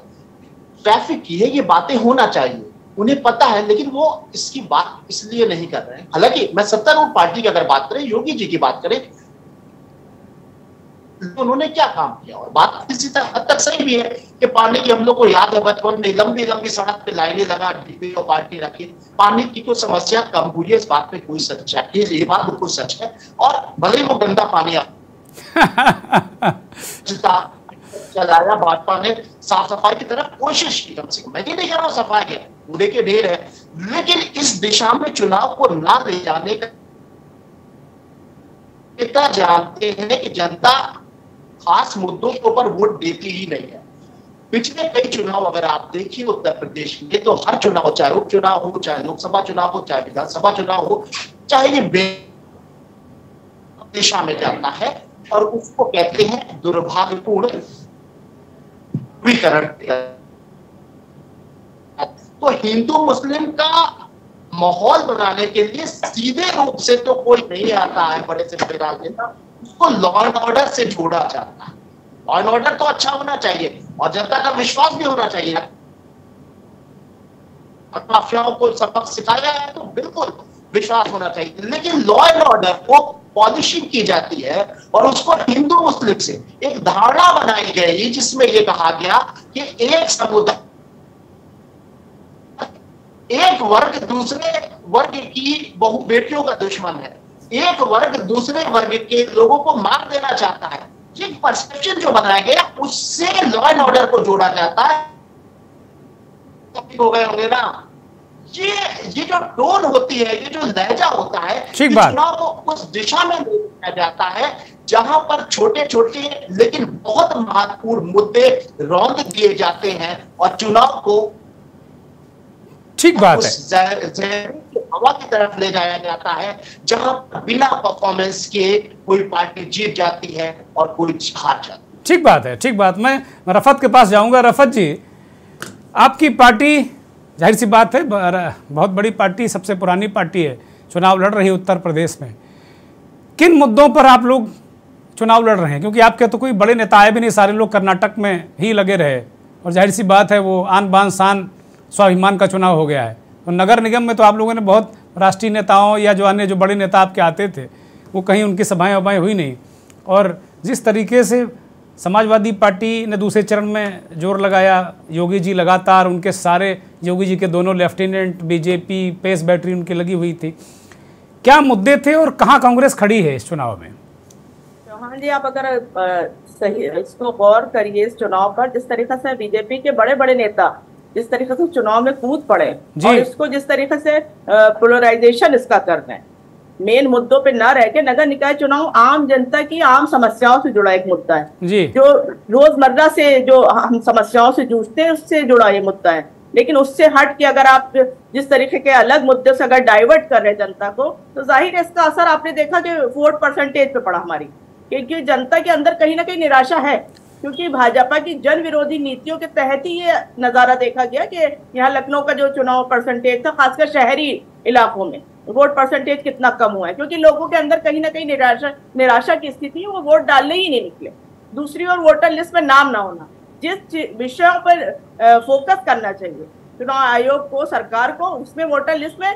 G: ट्रैफिक की है, ये बातें होना चाहिए, उन्हें पता है, लेकिन वो इसकी बात इसलिए नहीं कर रहे हैं। हालांकि मैं सत्तारूढ़ पार्टी की अगर बात करें, योगी जी की बात करें, उन्होंने क्या काम किया, और बात किसी हद तक सही भी है कि पानी की हम लोग को याद है, बचपन में लंबी लंबी सड़क पे लाइनें लगा, डिब्बे और पार्टी रखी, पानी की कोई समस्या कम हुई है, इस बात पे कोई सच है, ये बात बिल्कुल सच है। और भले वो गंदा पानी चलाया, भाजपा ने साफ सफाई की तरफ कोशिश की, कम से कम मैं ये नहीं कह रहा हूं सफाई है, कूड़े के ढेर है, लेकिन इस दिशा में चुनाव को ना ले जाने का नेता जानते हैं कि जनता खास मुद्दों के ऊपर वोट देती ही नहीं है। पिछले कई चुनाव अगर आप देखिए उत्तर प्रदेश में, तो हर चुनाव, चाहे उपचुनाव हो, चाहे लोकसभा चुनाव हो, चाहे विधानसभा चुनाव हो, चाहे ये दिशा में जाता है और उसको कहते हैं दुर्भाग्यपूर्ण ध्रुवीकरण। तो हिंदू मुस्लिम का माहौल बनाने के लिए सीधे रूप से तो कोई नहीं आता है, बड़े से बड़े राजनेता, उसको लॉ एंड ऑर्डर से जोड़ा जाता है। लॉ एंड ऑर्डर तो अच्छा होना चाहिए और जनता का विश्वास भी होना चाहिए। माफियाओं को सबक सिखाया है तो बिल्कुल विश्वास होना चाहिए, लेकिन लॉ एंड ऑर्डर को पॉलिशिंग की जाती है और उसको हिंदू मुस्लिम से एक धारणा बनाई गई जिसमें यह कहा गया कि एक समुदाय, एक वर्ग दूसरे वर्ग की बहु बेटियों का दुश्मन है, एक वर्ग दूसरे वर्ग के लोगों को मार देना चाहता है। ये परसेप्शन जो बनाया गया, उससे लॉ एंड ऑर्डर को जोड़ा जाता है। हो गए होंगे ना, ये जो टोन होती है, ये जो लहजा होता है,
A: ठीक
G: ये
A: बात।
G: चुनाव को उस दिशा में ले जाया जाता है जहां पर छोटे छोटे लेकिन बहुत महत्वपूर्ण मुद्दे रौंद दिए जाते हैं और चुनाव को
A: ठीक बात है।
G: उस जहरी हवा की तरफ ले जाया जाता है जहां बिना परफॉर्मेंस के कोई पार्टी जीत जाती है और कोई हार जाती है।
A: ठीक बात है, ठीक बात। मैं रफत के पास जाऊंगा। रफत जी, आपकी पार्टी, जाहिर सी बात है, बहुत बड़ी पार्टी, सबसे पुरानी पार्टी है, चुनाव लड़ रही है उत्तर प्रदेश में। किन मुद्दों पर आप लोग चुनाव लड़ रहे हैं? क्योंकि आपके तो कोई बड़े नेता आए भी नहीं, सारे लोग कर्नाटक में ही लगे रहे, और जाहिर सी बात है वो आन बान शान स्वाभिमान का चुनाव हो गया है। तो नगर निगम में तो आप लोगों ने बहुत राष्ट्रीय नेताओं या जो अन्य जो बड़े नेता आपके आते थे, वो कहीं उनकी सभाएं वभाएं हुई नहीं। और जिस तरीके से समाजवादी पार्टी ने दूसरे चरण में जोर लगाया, योगी जी लगातार, उनके सारे, योगी जी के दोनों लेफ्टिनेंट, बीजेपी पेस बैटरी उनकी लगी हुई थी। क्या मुद्दे थे और कहाँ कांग्रेस खड़ी है इस चुनाव में?
H: चौहान जी, आप अगर सही इसको गौर करिए, इस चुनाव पर जिस तरीके से बीजेपी के बड़े बड़े नेता जिस तरीके से चुनाव में कूद पड़े और इसको जिस तरीके से पोलराइजेशन इसका कर रहे हैं, मेन मुद्दों पे ना रह के नगर निकाय चुनाव आम जनता की आम समस्याओं से जुड़ा एक मुद्दा है
A: जी।
H: जो रोजमर्रा से जो हम समस्याओं से जूझते हैं उससे जुड़ा ये मुद्दा है। लेकिन उससे हट के अगर आप जिस तरीके के अलग मुद्दे से अगर डाइवर्ट कर रहे हैं जनता को, तो जाहिर है इसका असर आपने देखा कि वोट परसेंटेज पे पड़ा हमारी, क्योंकि जनता के अंदर कहीं ना कहीं निराशा है, क्योंकि भाजपा की जन विरोधी नीतियों के तहत ही ये नजारा देखा गया कि यहाँ लखनऊ का जो चुनाव परसेंटेज था, खासकर शहरी इलाकों में वोट परसेंटेज कितना कम हुआ है, क्योंकि लोगों के अंदर कहीं ना कहीं निराशा की स्थिति है, वो वोट डालने ही नहीं निकले। दूसरी ओर वोटर लिस्ट में नाम ना होना, जिस विषयों पर फोकस करना चाहिए चुनाव आयोग को, सरकार को, उसमें वोटर लिस्ट में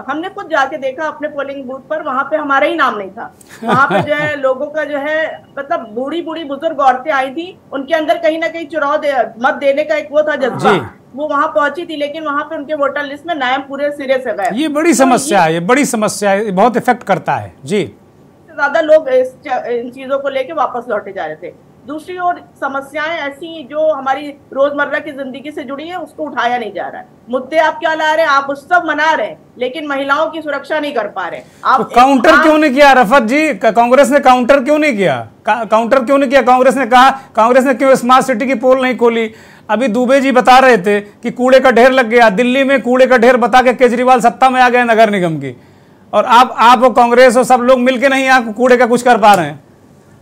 H: हमने खुद जाके देखा अपने पोलिंग बूथ पर, वहां पे हमारा ही नाम नहीं था। वहां पे जो है लोगों का जो है मतलब बूढ़ी बूढ़ी बुजुर्ग औरतें आई थी, उनके अंदर कहीं ना कहीं चुनाव मत देने का एक वो था जज्बा, वो वहां पहुंची थी, लेकिन वहां पे उनके वोटर लिस्ट में नाम पूरे सिरे से गए।
A: ये बड़ी समस्या है, ये बड़ी समस्या है, बहुत इफेक्ट करता है जी।
H: ज्यादा लोग इन चीजों को लेके वापस लौटे जा रहे थे। दूसरी ओर समस्याएं ऐसी जो हमारी रोजमर्रा की जिंदगी से जुड़ी है, उसको उठाया नहीं जा रहा है। मुद्दे आप क्या ला रहे हैं? आप उत्सव मना रहे हैं, लेकिन महिलाओं की सुरक्षा नहीं कर पा रहे। आप
A: तो काउंटर क्यों नहीं किया रफत जी? कांग्रेस ने काउंटर क्यों नहीं किया? काउंटर क्यों नहीं किया? कांग्रेस ने कहा, कांग्रेस ने क्यों स्मार्ट सिटी की पोल नहीं खोली? अभी दुबे जी बता रहे थे कि कूड़े का ढेर लग गया दिल्ली में, कूड़े का ढेर बता के केजरीवाल सत्ता में आ गए नगर निगम की, और आप कांग्रेस और सब लोग मिलकर नहीं यहाँ कूड़े का कुछ कर पा रहे हैं।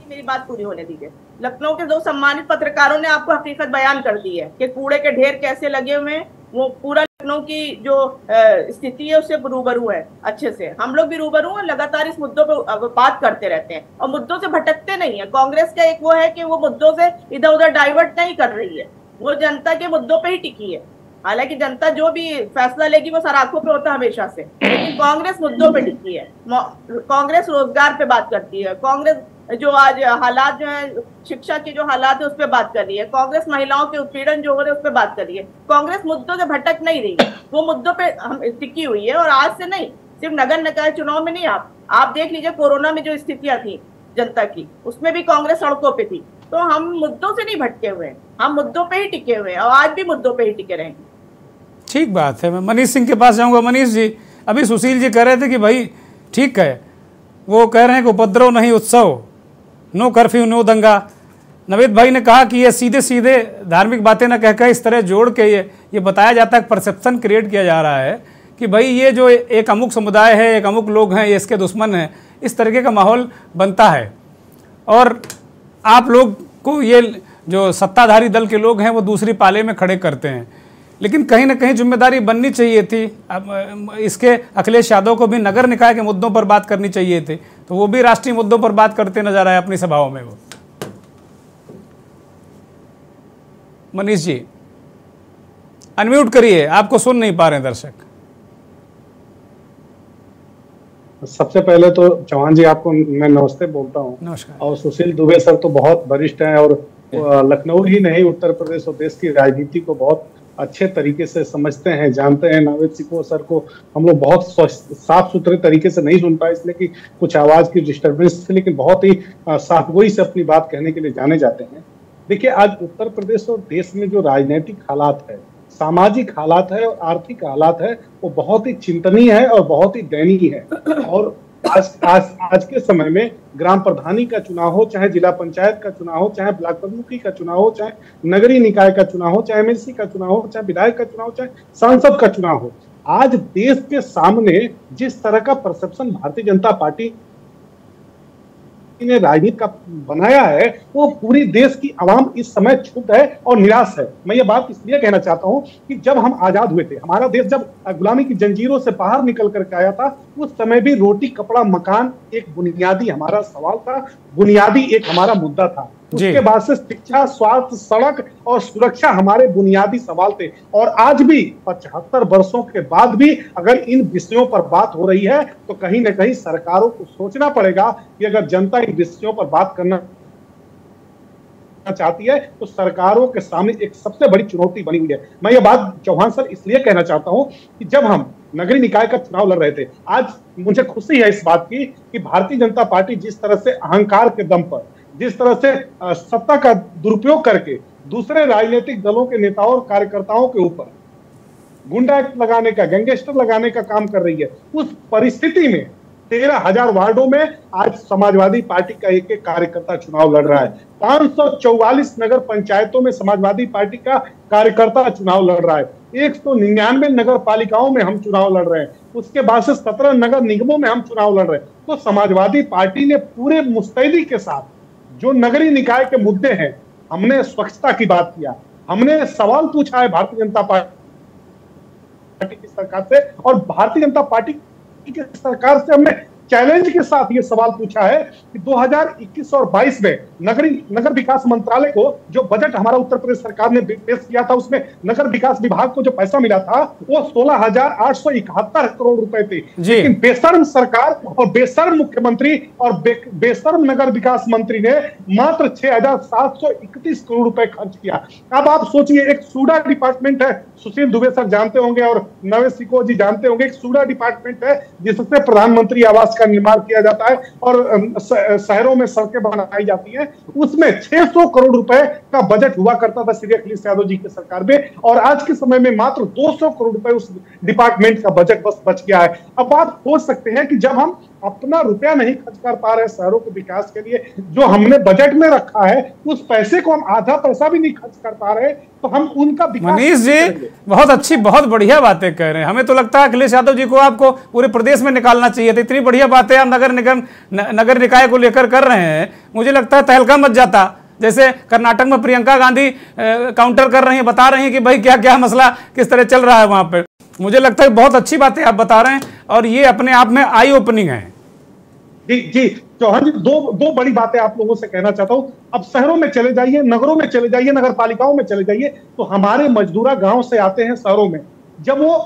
H: मेरी बात पूरी होने दीजिए। लखनऊ के 2 सम्मानित पत्रकारों ने आपको हकीकत बयान कर दी है कि कूड़े के ढेर कैसे लगे हुए हैं। वो पूरा लखनऊ की जो स्थिति है उससे रूबरू है अच्छे से। हम लोग भी रूबरू हैं, लगातार इस मुद्दों पर बात करते रहते हैं और मुद्दों से भटकते नहीं है। कांग्रेस का एक वो है कि वो मुद्दों से इधर उधर डाइवर्ट नहीं कर रही है, वो जनता के मुद्दों पे ही टिकी है। हालांकि जनता जो भी फैसला लेगी वो सराखों पे होता है हमेशा से, लेकिन कांग्रेस मुद्दों पे टिकी है। कांग्रेस रोजगार पे बात करती है, कांग्रेस जो आज हालात जो है, शिक्षा की जो हालात है उस पर बात कर रही है, कांग्रेस महिलाओं के उत्पीड़न जो हो रहे हैं उस पर बात कर रही है। कांग्रेस मुद्दों से भटक नहीं रही है, वो मुद्दों पे हम टिकी हुई है। और आज से नहीं, सिर्फ नगर निकाय चुनाव में नहीं, आप देख लीजिए कोरोना में जो स्थितियां थी जनता की, उसमें भी कांग्रेस सड़कों पे थी। तो हम मुद्दों से नहीं भटके हुए हैं, हम मुद्दों पे ही टिके हुए हैं और आज भी मुद्दों पे ही टिके रहेंगे। ठीक
A: बात है। मैं मनीष सिंह के पास जाऊंगा। मनीष जी, अभी सुशील जी कह रहे थे कि भाई ठीक है, वो कह रहे हैं कि उपद्रव नहीं उत्सव, नो कर्फ्यू नो दंगा। नवेद भाई ने कहा कि ये सीधे सीधे धार्मिक बातें न कहकर इस तरह जोड़ के ये बताया जाता है, परसेप्शन क्रिएट किया जा रहा है कि भाई ये जो एक अमुक समुदाय है, एक अमुक लोग हैं, ये इसके दुश्मन हैं, इस तरीके का माहौल बनता है। और आप लोग को ये जो सत्ताधारी दल के लोग हैं वो दूसरी पाले में खड़े करते हैं। लेकिन कहीं ना कहीं जिम्मेदारी बननी चाहिए थी। अब इसके अखिलेश यादव को भी नगर निकाय के मुद्दों पर बात करनी चाहिए थी, तो वो भी राष्ट्रीय मुद्दों पर बात करते नजर आए अपनी सभाओं में। वो मनीष जी अनम्यूट करिए, आपको सुन नहीं पा रहे दर्शक।
I: सबसे पहले तो चौहान जी आपको मैं नमस्ते बोलता हूँ।
A: नमस्कार।
I: और सुशील दुबे सर तो बहुत वरिष्ठ हैं और लखनऊ ही नहीं उत्तर प्रदेश और देश की राजनीति को बहुत अच्छे तरीके से समझते हैं, जानते हैं। नावेद सिंह सर को हम लोग बहुत साफ सुथरे तरीके से नहीं सुन पाए, इसलिए कि कुछ आवाज की डिस्टर्बेंस थी, लेकिन बहुत ही साफगोई से अपनी बात कहने के लिए जाने जाते हैं। देखिए, आज उत्तर प्रदेश और देश में जो राजनीतिक हालात है सामाजिक हालात है और आर्थिक हालात है वो बहुत ही चिंतनीय है और बहुत ही दयनीय है। और आज के समय में ग्राम प्रधानी का चुनाव हो, चाहे जिला पंचायत का चुनाव हो, चाहे ब्लॉक प्रमुखी का चुनाव हो, चाहे नगरीय निकाय का चुनाव हो, चाहे एमएलसी का चुनाव हो, चाहे विधायक का चुनाव हो, चाहे सांसद का चुनाव हो, आज देश के सामने जिस तरह का परसेप्शन भारतीय जनता पार्टी ने राजनीति का बनाया है वो पूरी देश की आवाम इस समय क्षुब्ध है और निराश है। मैं ये बात इसलिए कहना चाहता हूं कि जब हम आजाद हुए थे, हमारा देश जब गुलामी की जंजीरों से बाहर निकल करके आया था, उस समय भी रोटी कपड़ा मकान एक बुनियादी हमारा सवाल था, बुनियादी एक हमारा मुद्दा था। उसके बाद से शिक्षा, स्वास्थ्य, सड़क और सुरक्षा हमारे बुनियादी सवाल थे। और आज भी 75 वर्षों के बाद भी अगर इन विषयों पर बात हो रही है तो कहीं ना कहीं सरकारों को सोचना पड़ेगा कि अगर जनता इन विषयों पर बात करना चाहती है तो सरकारों के सामने एक सबसे बड़ी चुनौती बनी हुई है। मैं ये बात चौहान सर इसलिए कहना चाहता हूं कि जब हम नगरीय निकाय का चुनाव लड़ रहे थे, आज मुझे खुशी है इस बात की कि भारतीय जनता पार्टी जिस तरह से अहंकार के दम पर, जिस तरह से सत्ता का दुरुपयोग करके दूसरे राजनीतिक दलों के नेताओं और कार्यकर्ताओं के ऊपर गुंडा एक्ट लगाने का, गैंगस्टर लगाने का काम कर रही है, उस परिस्थिति में 13,000 वार्डों में आज समाजवादी पार्टी का एक एक कार्यकर्ता चुनाव लड़ रहा है। 544 नगर पंचायतों में समाजवादी पार्टी का कार्यकर्ता चुनाव लड़ रहा है। 199 नगर पालिकाओं में हम चुनाव लड़ रहे हैं। उसके बाद से 17 नगर निगमों में हम चुनाव लड़ रहे हैं। तो समाजवादी पार्टी ने पूरे मुस्तैदी के साथ जो नगरीय निकाय के मुद्दे हैं, हमने स्वच्छता की बात किया, हमने सवाल पूछा है भारतीय जनता पार्टी की सरकार से, और भारतीय जनता पार्टी की सरकार से हमने चैलेंज के साथ ये सवाल पूछा है कि 2021 और 22 में नगर विकास मंत्रालय को जो बजट हमारा उत्तर प्रदेश सरकार ने पेश किया था, उसमें नगर विकास विभाग को जो पैसा मिला था वो 16,871 करोड़ रुपए थे। लेकिन बेशर्म सरकार और बेशर्म मुख्यमंत्री और बेशर्म नगर विकास मंत्री ने मात्र 6,731 करोड़ रुपए खर्च किया। अब आप सोचिए, एक सूडा डिपार्टमेंट है, सुशील दुबे सर जानते होंगे और नवेश सिकोह जी जानते होंगे, एक सूडा डिपार्टमेंट है जिससे प्रधानमंत्री आवास का निर्माण किया जाता है और शहरों में सड़कें बनाई जाती हैं। उसमें 600 करोड़ रुपए का बजट हुआ करता था श्री अखिलेश यादव जी की सरकार में, और आज के समय में मात्र 200 करोड़ रुपए उस डिपार्टमेंट का बजट बस बच गया है। अब आप सोच सकते हैं कि जब हम अपना रुपया नहीं खर्च कर पा रहे शहरों के विकास के लिए, जो हमने बजट में रखा है उस पैसे को हम आधा पैसा भी नहीं खर्च कर पा रहे, तो हम उनका विकास।
A: मनीष जी बहुत अच्छी, बहुत बढ़िया बातें कह रहे हैं। हमें तो लगता है अखिलेश यादव जी को आपको पूरे प्रदेश में निकालना चाहिए था। इतनी बढ़िया बातें आप नगर निकाय को लेकर कर रहे हैं, मुझे लगता है तहलका मच जाता। जैसे कर्नाटक में प्रियंका गांधी काउंटर कर रही हैं, बता रही हैं कि भाई क्या क्या मसला किस तरह चल रहा है वहां पे। मुझे लगता है बहुत अच्छी बातें आप बता रहे हैं और ये अपने आप में आई ओपनिंग है।
I: जी चौहान जी, दो बड़ी बातें आप लोगों से कहना चाहता हूं। अब शहरों में चले जाइए, नगरों में चले जाइए, नगर पालिकाओं में चले जाइए, तो हमारे मजदूरा गांव से आते हैं शहरों में, जब वो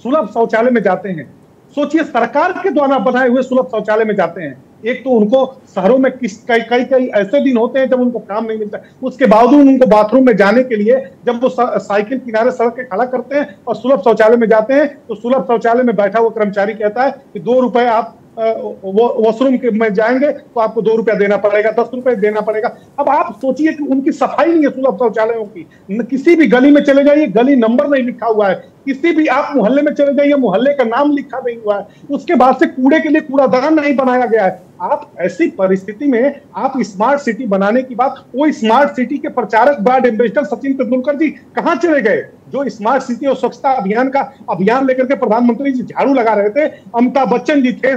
I: सुलभ शौचालय में जाते हैं, सोचिए सरकार के द्वारा बनाए हुए सुलभ शौचालय में जाते हैं, एक तो उनको शहरों में कई ऐसे दिन होते हैं जब उनको काम नहीं मिलता, उसके बावजूद उनको बाथरूम में जाने के लिए जब वो साइकिल किनारे सड़क के खड़ा करते हैं और सुलभ शौचालय में जाते हैं, तो सुलभ शौचालय में बैठा हुआ कर्मचारी कहता है कि 2 रुपए आप वॉशरूम के में जाएंगे तो आपको 2 रुपया देना पड़ेगा, 10 रुपए देना पड़ेगा। अब आप सोचिए कि उनकी सफाई नहीं है सुलभ शौचालयों की। किसी भी गली में चले जाइए, गली नंबर नहीं लिखा हुआ है, किसी भी आप मोहल्ले में चले जाइए, मोहल्ले का नाम लिखा नहीं हुआ है, उसके बाद से कूड़े के लिए कूड़ादान नहीं बनाया गया है। आप ऐसी परिस्थिति में आप स्मार्ट सिटी बनाने की बात, वो स्मार्ट सिटी के प्रचारक ब्रांड एम्बेसडर सचिन तेंदुलकर जी कहां चले गए, जो स्मार्ट सिटी और स्वच्छता अभियान का अभियान लेकर के प्रधानमंत्री जी झाड़ू लगा रहे थे। अमिताभ बच्चन जी थे,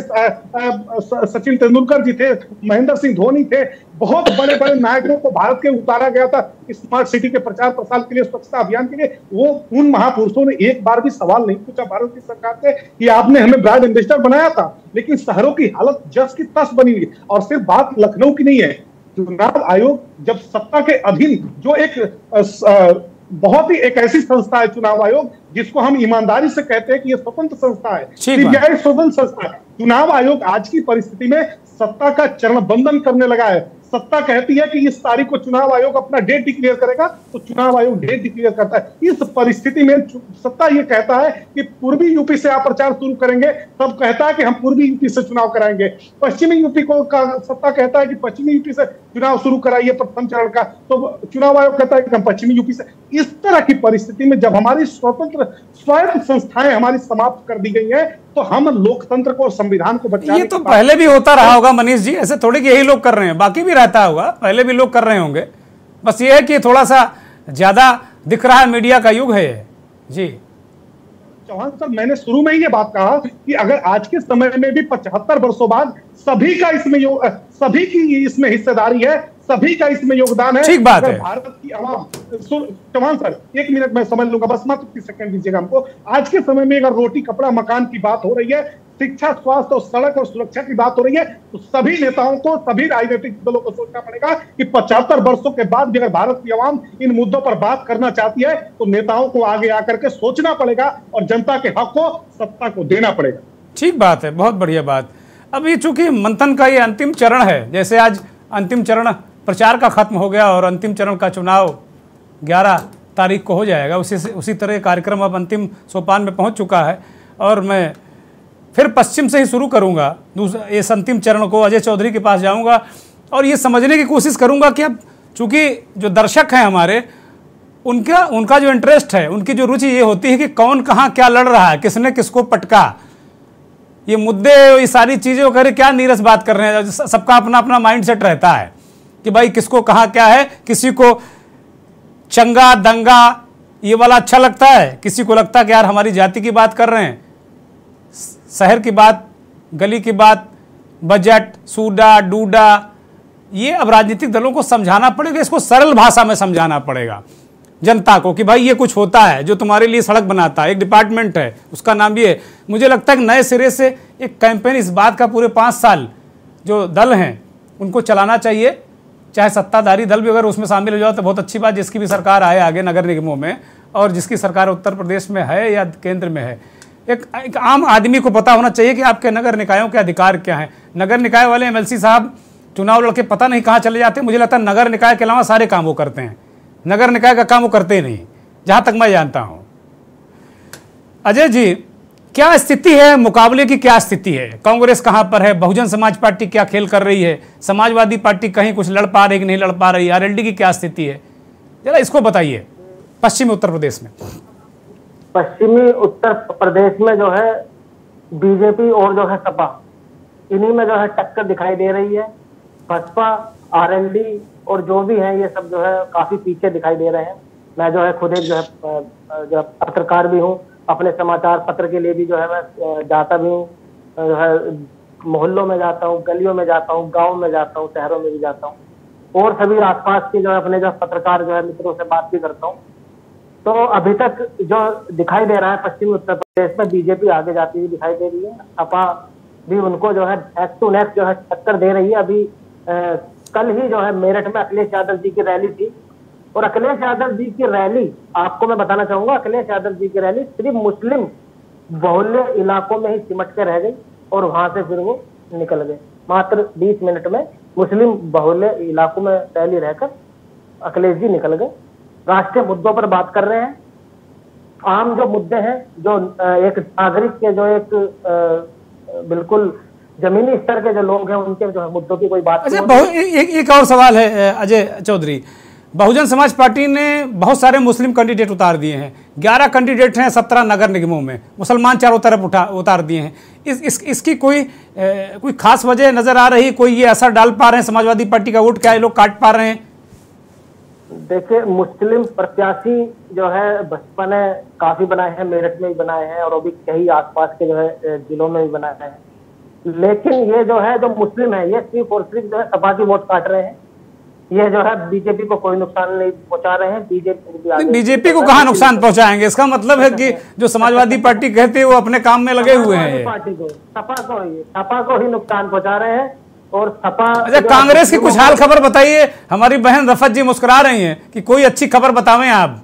I: सचिन तेंदुलकर जी थे, महेंद्र सिंह धोनी थे, बहुत बड़े बड़े नायकों को भारत के उतारा गया था स्मार्ट सिटी के प्रचार प्रसार के लिए, स्वच्छता अभियान के लिए। वो उन महापुरुषों ने एक बार भी सवाल नहीं पूछा भारत की सरकार से कि आपने हमें ब्रांड एम्बेसडर बनाया था, लेकिन शहरों की हालत जस की तस बनी हुई। और सिर्फ बात लखनऊ की नहीं है, चुनाव आयोग जब सत्ता के अधीन, जो एक बहुत ही एक ऐसी संस्था है चुनाव आयोग जिसको हम ईमानदारी से कहते हैं कि यह स्वतंत्र संस्था है, सीबीआई स्वतंत्र संस्था है। चुनाव आयोग आज की परिस्थिति में सत्ता का चरण बंधन करने लगा है, सत्ता कहती है कि इस तारीख को चुनाव आयोग अपना डेट डिक्लेयर करेगा, तो चुनाव आयोग डेट डिक्लेयर करता है। इस परिस्थिति में सत्ता ये कहता है कि पूर्वी यूपी से आप प्रचार शुरू करेंगे, तब कहता है कि हम पूर्वी यूपी से चुनाव कराएंगे। पश्चिमी यूपी को सत्ता कहता है कि पश्चिमी यूपी से चुनाव शुरू कराइए प्रथम चरण का, तो चुनाव आयोग कहता है कि हम पश्चिमी यूपी से। इस तरह की परिस्थिति में जब हमारी स्वतंत्र स्वायत्त संस्थाएं हमारी समाप्त कर दी गई है, तो हम लोकतंत्र को और संविधान को बचाने,
A: ये तो पहले भी होता रहा होगा मनीष जी, ऐसे थोड़ी कि यही लोग कर रहे हैं, बाकी भी रहता होगा, पहले भी लोग कर रहे होंगे। बस ये है कि थोड़ा सा ज्यादा दिख रहा है, मीडिया का युग है ये। जी
I: चौहान साहब, मैंने शुरू में ही ये बात कहा कि अगर आज के समय में भी 75 वर्षों बाद सभी की इसमें हिस्सेदारी है, सभी का इसमें योगदान है।
A: ठीक बात है।
I: भारत की आवाम, चौहान सर 1 मिनट मैं समझ लूंगा, बस मात्र 30 सेकंड दीजिएगा हमको। आज के समय में अगर रोटी कपड़ा मकान की बात हो रही है, शिक्षा स्वास्थ्य और सड़क और सुरक्षा की बात हो रही है, तो सभी नेताओं को, सभी राजनीतिक दलों को सोचना पड़ेगा कि 75 वर्षों के बाद भी अगर भारत की आवाम इन मुद्दों पर बात करना चाहती है, तो नेताओं को आगे आकर के सोचना पड़ेगा और जनता के हक को सत्ता को देना पड़ेगा।
A: ठीक बात है, बहुत बढ़िया बात। अब ये चूंकि मंथन का ये अंतिम चरण है, जैसे आज अंतिम चरण प्रचार का खत्म हो गया और अंतिम चरण का चुनाव 11 तारीख को हो जाएगा, उसी तरह कार्यक्रम अब अंतिम सोपान में पहुंच चुका है। और मैं फिर पश्चिम से ही शुरू करूंगा इस अंतिम चरण को, अजय चौधरी के पास जाऊंगा और ये समझने की कोशिश करूंगा कि अब चूंकि जो दर्शक हैं हमारे, उनका जो इंटरेस्ट है, उनकी जो रुचि ये होती है कि कौन कहाँ क्या लड़ रहा है, किसने किसको पटका, ये मुद्दे, ये सारी चीज़ें करे क्या नीरस बात कर रहे हैं। सबका अपना अपना माइंड सेट रहता है कि भाई किसको कहाँ क्या है, किसी को चंगा दंगा ये वाला अच्छा लगता है, किसी को लगता है कि यार हमारी जाति की बात कर रहे हैं, शहर की बात, गली की बात, बजट, सूडा डूडा, ये अब राजनीतिक दलों को समझाना पड़ेगा, इसको सरल भाषा में समझाना पड़ेगा जनता को कि भाई ये कुछ होता है जो तुम्हारे लिए सड़क बनाता है, एक डिपार्टमेंट है, उसका नाम भी है। मुझे लगता है कि नए सिरे से एक कैंपेन इस बात का पूरे 5 साल जो दल हैं उनको चलाना चाहिए, चाहे सत्ताधारी दल भी अगर उसमें शामिल हो जाओ तो बहुत अच्छी बात, जिसकी भी सरकार आए आगे नगर निगमों में, और जिसकी सरकार उत्तर प्रदेश में है या केंद्र में है, एक आम आदमी को पता होना चाहिए कि आपके नगर निकायों के अधिकार क्या हैं। नगर निकाय वाले MLC साहब चुनाव लड़के पता नहीं कहाँ चले जाते हैं। मुझे लगता है नगर निकाय के अलावा सारे काम वो करते हैं, नगर निकाय का काम वो करते ही नहीं, जहाँ तक मैं जानता हूँ। अजय जी, क्या स्थिति है, मुकाबले की क्या स्थिति है, कांग्रेस कहाँ पर है, बहुजन समाज पार्टी क्या खेल कर रही है, समाजवादी पार्टी कहीं कुछ लड़ पा रही कि नहीं लड़ पा रही, RLD की क्या स्थिति है, जरा इसको बताइए। पश्चिमी उत्तर प्रदेश में,
E: पश्चिमी उत्तर प्रदेश में जो है बीजेपी और जो है सपा, इन्हीं में जो है टक्कर दिखाई दे रही है। बसपा, RLD और जो भी है ये सब जो है काफी पीछे दिखाई दे रहे हैं। मैं जो है खुद एक जो है पत्रकार भी हूँ, अपने समाचार पत्र के लिए भी जो है मैं जाता भी हूँ, जो है मोहल्लों में जाता हूँ, गलियों में जाता हूँ, गाँव में जाता हूँ, शहरों में भी जाता हूँ, और सभी आसपास के जो है अपने जो पत्रकार जो है मित्रों से बात भी करता हूँ। तो अभी तक जो दिखाई दे रहा है पश्चिमी उत्तर प्रदेश में बीजेपी आगे जाती हुई दिखाई दे रही है, सपा भी उनको जो है नेक्स्ट टू नेक्स्ट जो है टक्कर दे रही है। अभी कल ही जो है मेरठ में अखिलेश यादव जी की रैली थी, और अखिलेश यादव जी की रैली, आपको मैं बताना चाहूंगा, अखिलेश यादव जी की रैली सिर्फ मुस्लिम बहुल्य इलाकों में ही सिमट के रह गई और वहां से फिर वो निकल गए। मात्र 20 मिनट में मुस्लिम बहुल्य इलाकों में रैली रहकर अखिलेश जी निकल गए। राष्ट्रीय मुद्दों पर बात कर रहे हैं, आम जो मुद्दे हैं, जो एक नागरिक के जो एक बिल्कुल जमीनी स्तर के जो लोग हैं उनके जो मुद्दों की कोई बात नहीं।
A: एक और सवाल है अजय चौधरी, बहुजन समाज पार्टी ने बहुत सारे मुस्लिम कैंडिडेट उतार दिए हैं, 11 कैंडिडेट हैं 17 नगर निगमों में, मुसलमान चारों तरफ उतार दिए हैं। इसकी कोई खास वजह नजर आ रही, कोई ये असर डाल पा रहे हैं समाजवादी पार्टी का वोट, क्या ये लोग काट पा रहे हैं?
E: देखिए, मुस्लिम प्रत्याशी जो है बसपा ने काफी बनाए हैं, मेरठ में भी बनाए हैं और अभी कई आसपास के जो है जिलों में भी बनाए हैं, लेकिन ये जो है जो मुस्लिम है ये सिर्फ और सिर्फ जो है सपा की वोट काट रहे हैं। ये जो है बीजेपी को कोई नुकसान नहीं पहुंचा रहे हैं।
A: बीजेपी को कहाँ नुकसान पहुंचाएंगे? इसका मतलब है कि जो समाजवादी पार्टी कहते हैं वो अपने काम में लगे हुए हैं।
E: पार्टी को, सपा को ही नुकसान पहुंचा रहे हैं। और सपा,
A: अच्छा, कांग्रेस की कुछ हाल खबर बताइए। हमारी बहन रफत जी मुस्कुरा रही हैं कि कोई अच्छी खबर बतावें आप।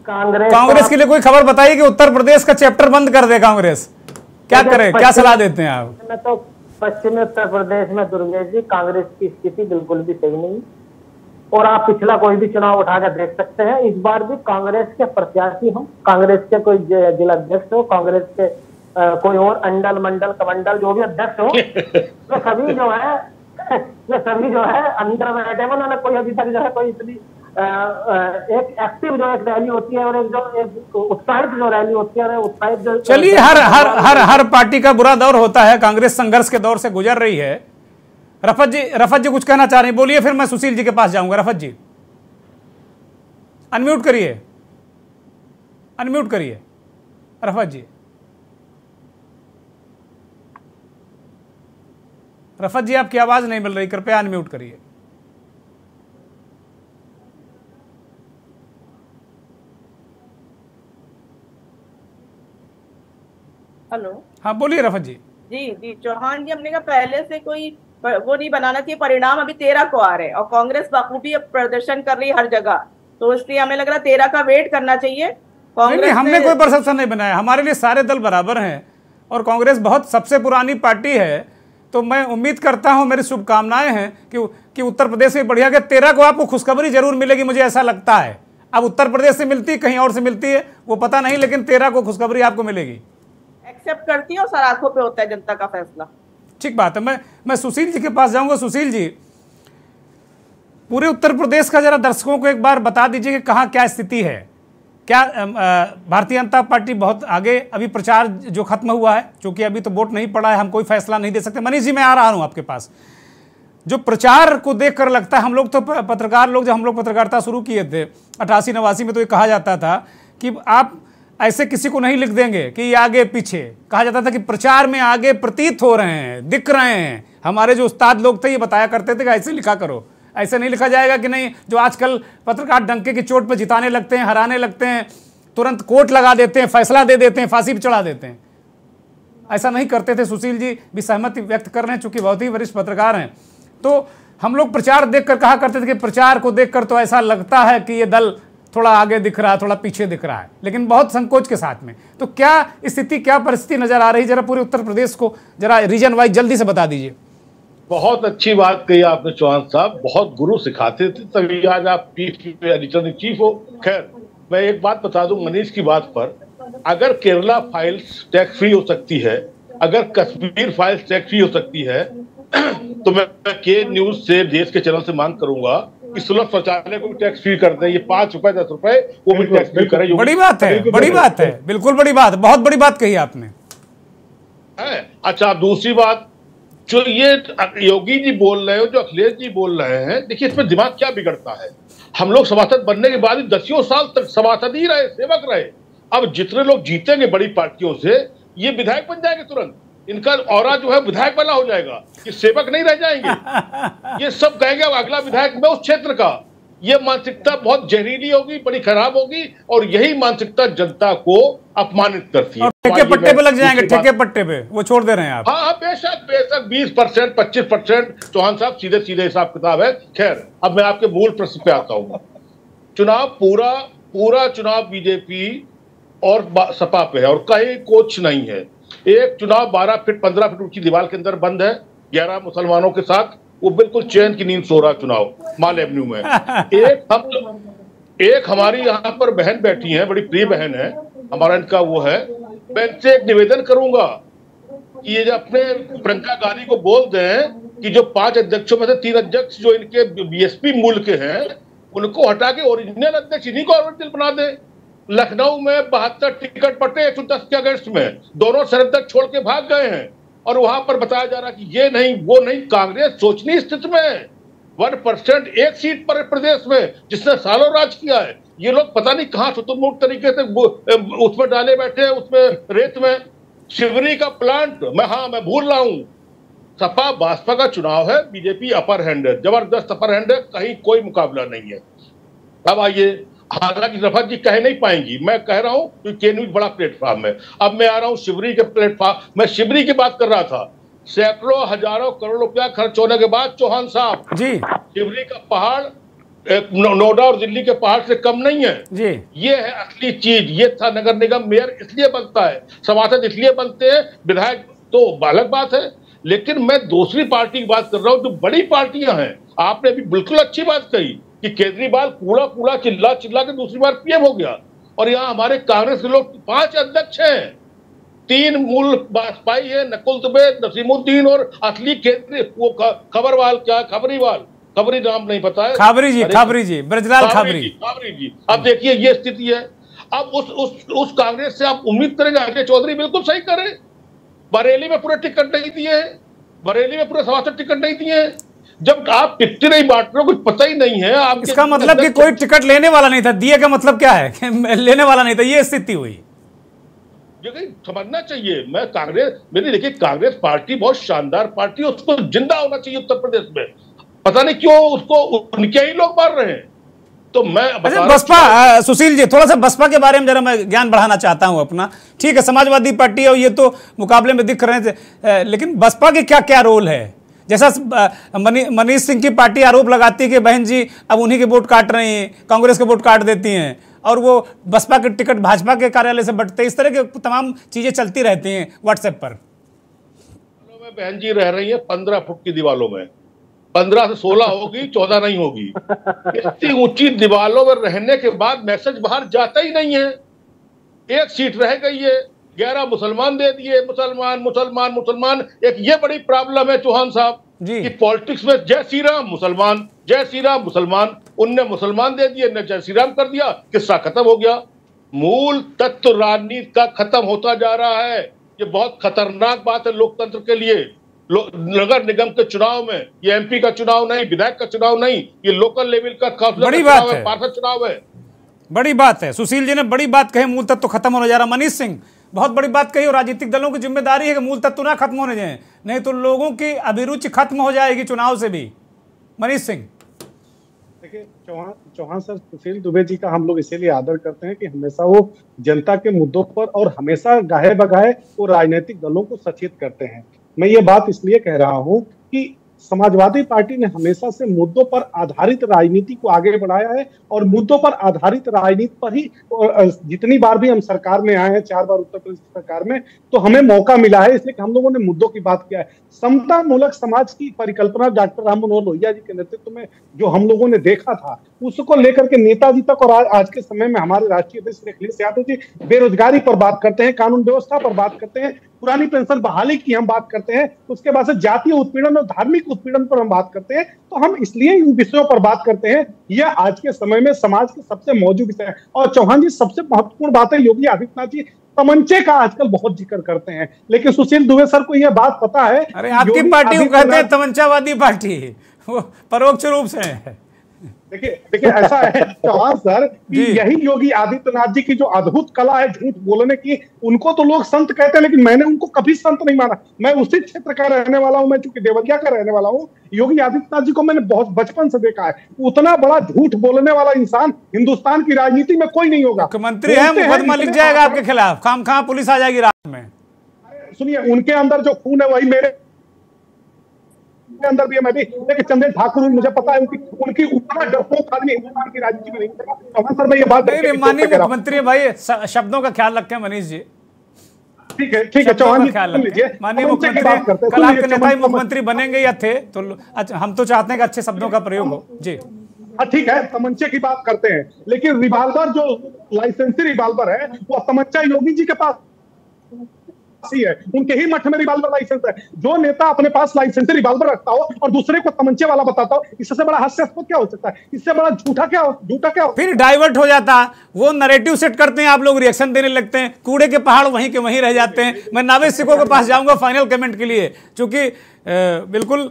A: कांग्रेस के लिए कोई खबर बताइए कि उत्तर प्रदेश का चैप्टर बंद कर दे कांग्रेस, क्या करे, क्या सलाह देते हैं आप?
E: मैं तो पश्चिमी उत्तर प्रदेश में दुर्गेश जी कांग्रेस की स्थिति बिल्कुल भी सही नहीं, और आप पिछला कोई भी चुनाव उठाकर देख सकते हैं। इस बार भी कांग्रेस के प्रत्याशी हो, कांग्रेस के कोई जिला अध्यक्ष हो, कांग्रेस के कोई और अंडल मंडल कमंडल जो भी अध्यक्ष हो, वो सभी जो है अंदर बैठे हैं। उन्होंने कोई अभी तक जो है कोई इतनी एक एक्टिव जो एक रैली होती है और एक जो एक उत्साहित जो रैली होती है, उत्साहित जो,
A: चलिए हर पार्टी का बुरा दौर होता है। कांग्रेस संघर्ष के दौर से गुजर रही है। रफत जी कुछ कहना चाह रहे हैं, बोलिए, फिर मैं सुशील जी के पास जाऊंगा। रफत जी अनम्यूट करिए, रफत जी आपकी आवाज नहीं मिल रही, कृपया अनम्यूट करिए।
H: हेलो,
A: हाँ बोलिए रफत जी।
H: जी चौहान जी, हमने कहा पहले से कोई वो नहीं बनाना चाहिए। परिणाम अभी 13 को आ रहे हैं और कांग्रेस बाखूबी अब प्रदर्शन कर रही है हर जगह, तो इसलिए हमें लग रहा है 13 का वेट करना चाहिए।
A: नहीं, हमने कोई प्रदर्शन नहीं बनाया, हमारे लिए सारे दल बराबर हैं और कांग्रेस बहुत सबसे पुरानी पार्टी है। तो मैं उम्मीद करता हूं, मेरी शुभकामनाएं हैं कि उत्तर प्रदेश में बढ़िया, 13 को आपको खुशखबरी जरूर मिलेगी, मुझे ऐसा लगता है। अब उत्तर प्रदेश से मिलती कहीं और से मिलती है वो पता नहीं, लेकिन 13 को खुशखबरी आपको मिलेगी।
H: एक्सेप्ट करती है और सराखों पे होता है जनता का फैसला।
A: ठीक बात है। मैं सुशील जी के पास जाऊंगा। सुशील जी, पूरे उत्तर प्रदेश का जरा दर्शकों को एक बार बता दीजिए कि कहाँ क्या स्थिति है। क्या भारतीय जनता पार्टी बहुत आगे, अभी प्रचार जो खत्म हुआ है, क्योंकि अभी तो वोट नहीं पड़ा है, हम कोई फैसला नहीं दे सकते। मनीष जी, मैं आ रहा हूं आपके पास। जो प्रचार को देखकर लगता है, हम लोग तो पत्रकार लोग, जब हम लोग पत्रकारिता शुरू किए थे 88-89 में, तो ये कहा जाता था कि आप ऐसे किसी को नहीं लिख देंगे कि ये आगे पीछे। कहा जाता था कि प्रचार में आगे प्रतीत हो रहे हैं, दिख रहे हैं। हमारे जो उस्ताद लोग थे ये बताया करते थे कि ऐसे लिखा करो, ऐसे नहीं लिखा जाएगा कि नहीं। जो आजकल पत्रकार डंके की चोट पर जिताने लगते हैं, हराने लगते हैं, तुरंत कोर्ट लगा देते हैं, फैसला दे देते हैं, फांसी पर चढ़ा देते हैं, ऐसा नहीं करते थे। सुशील जी भी सहमति व्यक्त कर रहे हैं, चूंकि बहुत ही वरिष्ठ पत्रकार हैं। तो हम लोग प्रचार देखकर कहा करते थे कि प्रचार को देखकर तो ऐसा लगता है कि ये दल थोड़ा आगे दिख रहा है, थोड़ा पीछे दिख रहा है, लेकिन बहुत संकोच के साथ में। तो क्या स्थिति, क्या परिस्थिति नजर आ रही, जरा पूरे उत्तर प्रदेश को जरा रीजन वाइज जल्दी से बता दीजिए।
F: बहुत अच्छी बात कही आपने चौहान साहब, बहुत गुरु सिखाते थे, तभी आज आप एडिटर इन चीफ हो। खैर, मैं एक बात बता दूं मनीष की बात पर, अगर केरला फाइल्स टैक्स फ्री हो सकती है, अगर कश्मीर फाइल्स टैक्स फ्री हो सकती है, तो मैं के न्यूज से, देश के चैनल से मांग करूंगा कि सुलभ शौचालय को भी टैक्स फ्री कर दें। ये 5 रुपए 10 रुपए वो भी टैक्स फ्री करें।
A: बड़ी बात है, बड़ी बात है, बिल्कुल बड़ी बात, बहुत बड़ी बात कही आपने।
F: अच्छा, दूसरी बात, जो ये योगी जी बोल रहे हो, जो अखिलेश जी बोल रहे हैं, देखिए इसमें दिमाग क्या बिगड़ता है। हम लोग सभासद बनने के बाद 10 साल तक सभासद ही रहे, सेवक रहे। अब जितने लोग जीतेंगे बड़ी पार्टियों से, ये विधायक बन जाएंगे तुरंत। इनका औरा जो है विधायक वाला हो जाएगा, ये सेवक नहीं रह जाएंगे। ये सब कहेंगे अगला विधायक मैं उस क्षेत्र का। ये मानसिकता बहुत जहरीली होगी, बड़ी खराब होगी, और यही मानसिकता जनता को अपमानित करती है।
A: ठेके पट्टे पे लग जाएंगे, ठेके पट्टे पे वो छोड़ दे रहे हैं आप।
F: हाँ, बेशक 20%, 25%। चौहान साहब सीधे सीधे हिसाब किताब है। खैर, अब मैं आपके मूल प्रश्न पे आता हूँ। चुनाव पूरा चुनाव बीजेपी और सपा पे है और कहीं कुछ नहीं है। एक चुनाव 12 फीट 15 फीट ऊंची दीवार के अंदर बंद है 11 मुसलमानों के साथ, वो बिल्कुल चैन की नींद सो रहा चुनाव माल एवेन्यू में। एक हमारी यहाँ पर बहन बैठी है, बड़ी प्रिय बहन है, हमारा इनका वो है। मैं इनसे एक निवेदन करूंगा कि ये जो अपने प्रियंका गांधी को बोल दें कि जो 5 अध्यक्षों में से 3 अध्यक्ष जो इनके बीएसपी मूल के हैं, उनको हटा के ओरिजिनल अध्यक्ष इन्हीं को ओरिजिनल बना दे। लखनऊ में 72 टिकट बटे 110 के अगेंस्ट में, दोनों सरहद छोड़ के भाग गए हैं, और वहां पर बताया जा रहा कि ये नहीं वो नहीं। कांग्रेस सोचनी स्थिति में है। 1% एक सीट पर प्रदेश में, जिसने सालों राज किया है। ये लोग पता नहीं कहां शुतुरमुर्ग तरीके से उसमें डाले बैठे हैं, उसमें रेत में। शिवरी का प्लांट मैं भूल रहा हूं। सपा भाजपा का चुनाव है, बीजेपी अपर हैंड है, जबरदस्त अपर हैंड है, कहीं कोई मुकाबला नहीं है। अब आइए, हालांकि रफत जी कह नहीं पाएंगी, मैं कह रहा हूं कि के न्यूज बड़ा प्लेटफॉर्म है। अब मैं आ रहा हूं शिवरी के प्लेटफॉर्म, मैं शिवरी की बात कर रहा था। सैकड़ों हजारों करोड़ रुपया खर्च होने के बाद चौहान साहब जी, शिवरी का पहाड़ नोएडा और दिल्ली के पहाड़ से कम नहीं है जी। ये है असली चीज। ये था नगर निगम मेयर इसलिए बनता है, सभासद इसलिए बनते हैं, विधायक तो अलग बात है। लेकिन मैं दूसरी पार्टी की बात कर रहा हूं, जो बड़ी पार्टियां हैं। आपने अभी बिल्कुल अच्छी बात कही कि केजरीवाल कूड़ा कूड़ा चिल्ला चिल्ला के दूसरी बार पीएम हो गया, और यहाँ हमारे कांग्रेस के लोग 5 अध्यक्ष हैं, 3 मूल वाजपेयी है, नकुल दुबे, नसीमुद्दीन और असली वो खबरवाल, क्या खबरी नाम नहीं पता है,
A: खाबरी जी ब्रजलाल खाबरी
F: जी। अब देखिए ये स्थिति है। अब उस कांग्रेस से आप उम्मीद करेंगे अजय चौधरी बिल्कुल सही करे। बरेली में पूरे टिकट नहीं दिए, बरेली में पूरे सभासद टिकट नहीं दिए। जब आप टिकट नहीं बांट रहे हो, कुछ पता ही नहीं है आप,
A: इसका मतलब कि कोई टिकट लेने वाला नहीं था, दिए का मतलब क्या है कि लेने वाला नहीं था, ये स्थिति हुई।
F: समझना चाहिए। मेरी देखिए कांग्रेस पार्टी बहुत शानदार पार्टी है, उसको जिंदा होना चाहिए उत्तर प्रदेश में। पता नहीं क्यों उसको उनके ही लोग मार रहे हैं। तो मैं
A: बसपा, सुशील जी थोड़ा सा बसपा के बारे में जरा मैं ज्ञान बढ़ाना चाहता हूं अपना। ठीक है, समाजवादी पार्टी है, ये तो मुकाबले में दिख रहे थे, लेकिन बसपा के क्या क्या रोल है? जैसा मनीष सिंह की पार्टी आरोप लगाती है कि बहन जी अब उन्हीं के वोट काट रही हैं, कांग्रेस के वोट काट देती हैं, और वो बसपा के टिकट भाजपा के कार्यालय से बंटते हैं, इस तरह के तमाम चीजें चलती रहती हैं व्हाट्सएप पर।
F: बहन जी रह रही है 15 फुट की दीवारों में, 15 से 16 होगी, 14 नहीं होगी। इतनी ऊंची दीवारों में रहने के बाद मैसेज बाहर जाता ही नहीं है। एक सीट रह गई है, 11 मुसलमान दे दिए, मुसलमान मुसलमान मुसलमान। एक ये बड़ी प्रॉब्लम है चौहान साहब कि पॉलिटिक्स में जय श्री राम मुसलमान, जय श्री राम मुसलमान। उनने मुसलमान दे दिए, ने जय श्री राम कर दिया, किस्सा खत्म हो गया। मूल तत्व राजनीति का खत्म होता जा रहा है। ये बहुत खतरनाक बात है लोकतंत्र के लिए। नगर निगम के चुनाव में, ये एमपी का चुनाव नहीं, विधायक का चुनाव नहीं, ये लोकल लेवल का
A: बड़ी बात है,
F: पार्षद चुनाव है।
A: बड़ी बात है, सुशील जी ने बड़ी बात कही, मूल तत्व खत्म होने जा रहा। मनीष सिंह बहुत बड़ी बात कही, और राजनीतिक दलों की जिम्मेदारी है कि मूल तत्व ना खत्म होने जाए, नहीं तो लोगों की अभिरुचि खत्म हो जाएगी चुनाव से भी। मनीष सिंह
I: देखिए, चौहान सर, सुशील दुबे जी का हम लोग इसीलिए आदर करते हैं कि हमेशा वो जनता के मुद्दों पर और हमेशा गाहे बगाहे वो राजनीतिक दलों को सचेत करते हैं। मैं ये बात इसलिए कह रहा हूं कि समाजवादी पार्टी ने हमेशा से मुद्दों पर आधारित राजनीति को आगे बढ़ाया है, और मुद्दों पर आधारित राजनीति पर ही जितनी बार भी हम सरकार में आए हैं, 4 बार उत्तर प्रदेश सरकार में, तो हमें मौका मिला है, इसलिए हम लोगों ने मुद्दों की बात किया है। समता मूलक समाज की परिकल्पना डॉक्टर राम मनोहर लोहिया जी के नेतृत्व में जो हम लोगों ने देखा था, उसको लेकर के नेताजी तक और आज के समय में हमारे राष्ट्रीय अध्यक्ष अखिलेश यादव जी बेरोजगारी पर बात करते हैं, कानून व्यवस्था पर बात करते हैं, पुरानी पेंशन बहाली की हम बात करते हैं, उसके बाद से जातीय उत्पीड़न और धार्मिक उत्पीड़न पर हम बात करते हैं। तो हम इसलिए इन विषयों पर बात करते हैं, यह आज के समय में समाज के सबसे मौजूद विषय है। और चौहान जी, सबसे महत्वपूर्ण बात है, योगी आदित्यनाथ जी तमंचे का आजकल बहुत जिक्र करते हैं, लेकिन सुशील दुबे सर को यह बात पता है।
A: अरे आपकी पार्टी को कहते हैं तमंचावादी पार्टी, वो परोक्ष रूप से है।
I: देखिए ऐसा है चौहान सर कि यही योगी आदित्यनाथ जी की जो अद्भुत कला है झूठ बोलने की, उनको तो लोग संत कहते हैं, लेकिन मैंने उनको कभी संत नहीं माना। मैं उसी क्षेत्र का रहने वाला हूं, मैं चूंकि देवरिया का रहने वाला हूं। योगी आदित्यनाथ जी को मैंने बहुत बचपन से देखा है, उतना बड़ा झूठ बोलने वाला इंसान हिंदुस्तान की राजनीति में कोई नहीं होगा।
A: मुख्यमंत्री है, मुकदमा लिख जाएगा आपके खिलाफ, खामखा पुलिस आ जाएगी रात में।
I: सुनिए, उनके अंदर जो खून है वही मेरे अंदर भी है, मैं भी। लेकिन चंदेल ठाकुर, मुझे पता है उनकी उतना डरपोक आदमी हिंदुस्तान की राजनीति में नहीं था। सर मैं ये बात
A: नहीं, माननीय मुख्यमंत्री भाई शब्दों का ख्याल रखें मनीष जी।
I: ठीक है चौहान जी, ख्याल लीजिए।
A: माननीय मुख्यमंत्री, कल आपके नेता ही मुख्यमंत्री बनेंगे या थे, तो हम तो चाहते हैं कि अच्छे शब्दों का प्रयोग हो जी।
I: हाँ ठीक है, तमंचे की बात करते हैं, लेकिन रिवाल्वर जो लाइसेंसी रिवाल्वर है वो तमंचा योगी जी के पास है, उनके ही मठ में रिवाल्वर लाइसेंस है। जो नेता अपने पास लाइसेंस रिवाल्वर रखता हो और दूसरे को तमंचे वाला बताता हो, इससे बड़ा हास्यास्पद क्या हो सकता है? इससे बड़ा झूठा क्या हो?
A: फिर डाइवर्ट हो जाता, वो नैरेटिव सेट करते हैं, आप लोग रिएक्शन देने लगते हैं, कूड़े के पहाड़ वहीं के वहीं रह जाते हैं। मैं नावेद सिको के पास जाऊंगा फाइनल कमेंट के लिए, क्योंकि बिल्कुल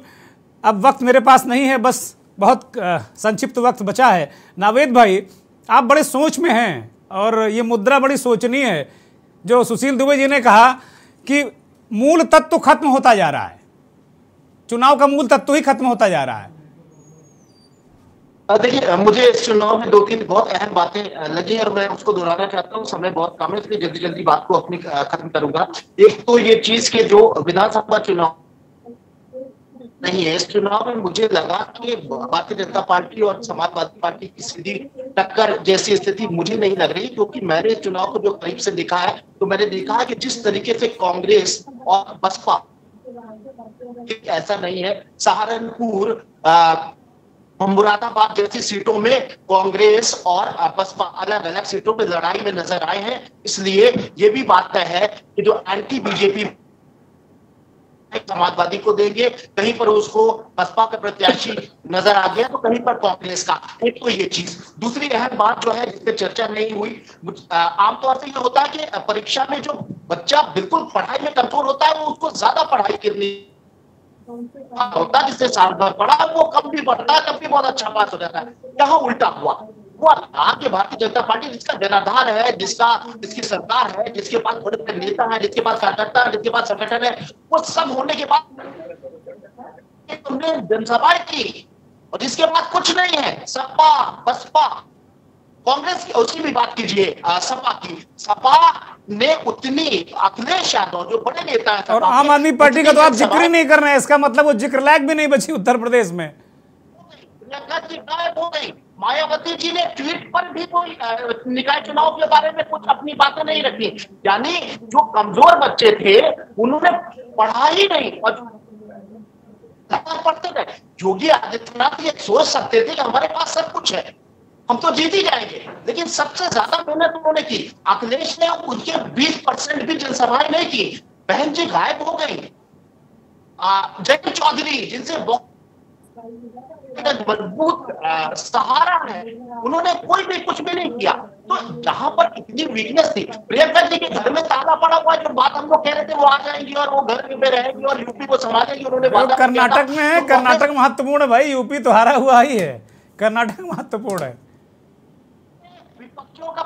A: अब वक्त मेरे पास नहीं है, बस बहुत संक्षिप्त वक्त बचा है। नावेद भाई, आप बड़े सोच में हैं और ये मुद्रा बड़ी सोचनीय है जो सुशील दुबे जी ने कहा कि मूल तत्व खत्म होता जा रहा है, चुनाव का मूल तत्व ही खत्म होता जा रहा है।
G: देखिए, मुझे इस चुनाव में 2-3 बहुत अहम बातें लगी और मैं उसको दोहराना चाहता हूँ। समय बहुत कम है, इसलिए जल्दी जल्दी बात को अपनी खत्म करूंगा। एक तो ये चीज के जो विधानसभा चुनाव नहीं है, इस चुनाव में मुझे लगा कि भारतीय जनता पार्टी और समाजवादी पार्टी की सीधी टक्कर जैसी स्थिति मुझे नहीं लग रही, क्योंकि मैंने इस चुनाव को जो करीब से देखा है तो मैंने देखा है कि जिस तरीके से कांग्रेस और बसपा ऐसा नहीं है। सहारनपुर, मुरादाबाद जैसी सीटों में कांग्रेस और बसपा अलग अलग सीटों पे लड़ाई में नजर आए हैं। इसलिए ये भी बात तय है कि जो एंटी बीजेपी समाजवादी को देंगे, कहीं पर उसको बसपा का प्रत्याशी नजर आ गया तो कहीं पर कांग्रेस का। एक तो ये चीज। दूसरी अहम बात जो है जिस पे चर्चा नहीं हुई, आमतौर से ये होता है कि परीक्षा में जो बच्चा बिल्कुल पढ़ाई में कमजोर होता है वो उसको ज्यादा पढ़ाई करनी होता है, जिससे साल भर पढ़ा वो कम भी पढ़ता है तब भी बहुत अच्छा पास हो जाता है। यहाँ उल्टा हुआ। वो आगे भारतीय जनता पार्टी जिसका जनाधार है, जिसकी सरकार है, जिसके पास बड़े बड़े नेता है, जिसके पास कार्यकर्ता है, जिसके पास संगठन है, वो सब होने के बाद तुमने जनसभाएं की और जिसके पास कुछ नहीं है, सपा बसपा कांग्रेस की, उसकी भी बात कीजिए सपा की। सपा ने उतनी, अखिलेश यादव जो बड़े नेता है
A: और आम आदमी पार्टी का तो आप जिक्र ही नहीं कर रहे हैं, इसका मतलब वो जिक्र लायक भी नहीं बची उत्तर प्रदेश में।
G: हो गई। मायावती जी ने ट्वीट पर भी कोई निकाय चुनाव के बारे में कुछ अपनी बातें नहीं रखी। यानी जो कमजोर बच्चे थे उन्होंने पढ़ा ही नहीं और पढ़ते रहे। योगी आदित्यनाथ ये सोच सकते थे कि हमारे पास सब कुछ है, हम तो जीत ही जाएंगे, लेकिन सबसे ज्यादा मेहनत उन्होंने की। अखिलेश ने उनके 20% भी जनसभाएं नहीं की। बहन जी गायब हो गई। जय चौधरी जिनसे मजबूत सहारा है, उन्होंने कोई भी कुछ भी नहीं किया। तो जहां पर इतनी वीकनेस थी, प्रियंका जी के घर में ताला पड़ा हुआ, जो बात हम लोग कह रहे थे वो आ जाएंगी और वो घर में रहेंगी और यूपी को संभालेंगी, उन्होंने
A: कर्नाटक में है। कर्नाटक महत्वपूर्ण है भाई, यूपी तो हारा हुआ ही है, कर्नाटक महत्वपूर्ण है।
G: विपक्षियों का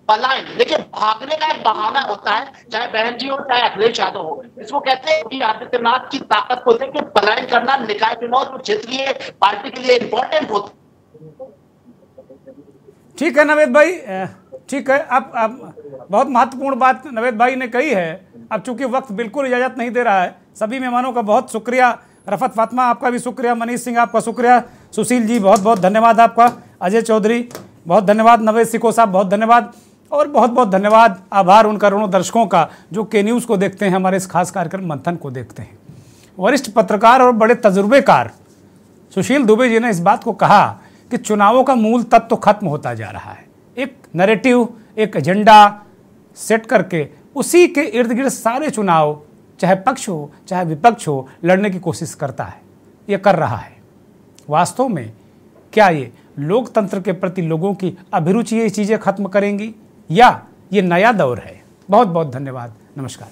G: पलायन देखिए, भागने का एक बहाना होता है, चाहे बहन जी हो चाहे अखिलेश यादव हो। इसको कहते हैं कि आदित्यनाथ की ताकत को देख के पलायन करना। निकाय चुनाव जो क्षेत्रीय पार्टी के लिए इंपॉर्टेंट होता।
A: ठीक है नवेद भाई, ठीक है। अब बहुत महत्वपूर्ण बात नवेद भाई ने कही है। अब चूंकि वक्त बिल्कुल इजाजत नहीं दे रहा है, सभी मेहमानों का बहुत शुक्रिया। रफत फातिमा आपका भी शुक्रिया, मनीष सिंह आपका शुक्रिया, सुशील जी बहुत बहुत धन्यवाद आपका, अजय चौधरी बहुत धन्यवाद, नवेद सिको साहब बहुत धन्यवाद, और बहुत बहुत धन्यवाद, आभार उन करोड़ों दर्शकों का जो के न्यूज़ को देखते हैं, हमारे इस खास कार्यक्रम मंथन को देखते हैं। वरिष्ठ पत्रकार और बड़े तजुर्बेकार सुशील दुबे जी ने इस बात को कहा कि चुनावों का मूल तत्व तो खत्म होता जा रहा है। एक नैरेटिव, एक एजेंडा सेट करके उसी के इर्द गिर्द सारे चुनाव, चाहे पक्ष हो चाहे विपक्ष हो, लड़ने की कोशिश करता है, ये कर रहा है। वास्तव में क्या ये लोकतंत्र के प्रति लोगों की अभिरुचि ये चीज़ें खत्म करेंगी या ये नया दौर है? बहुत बहुत धन्यवाद, नमस्कार।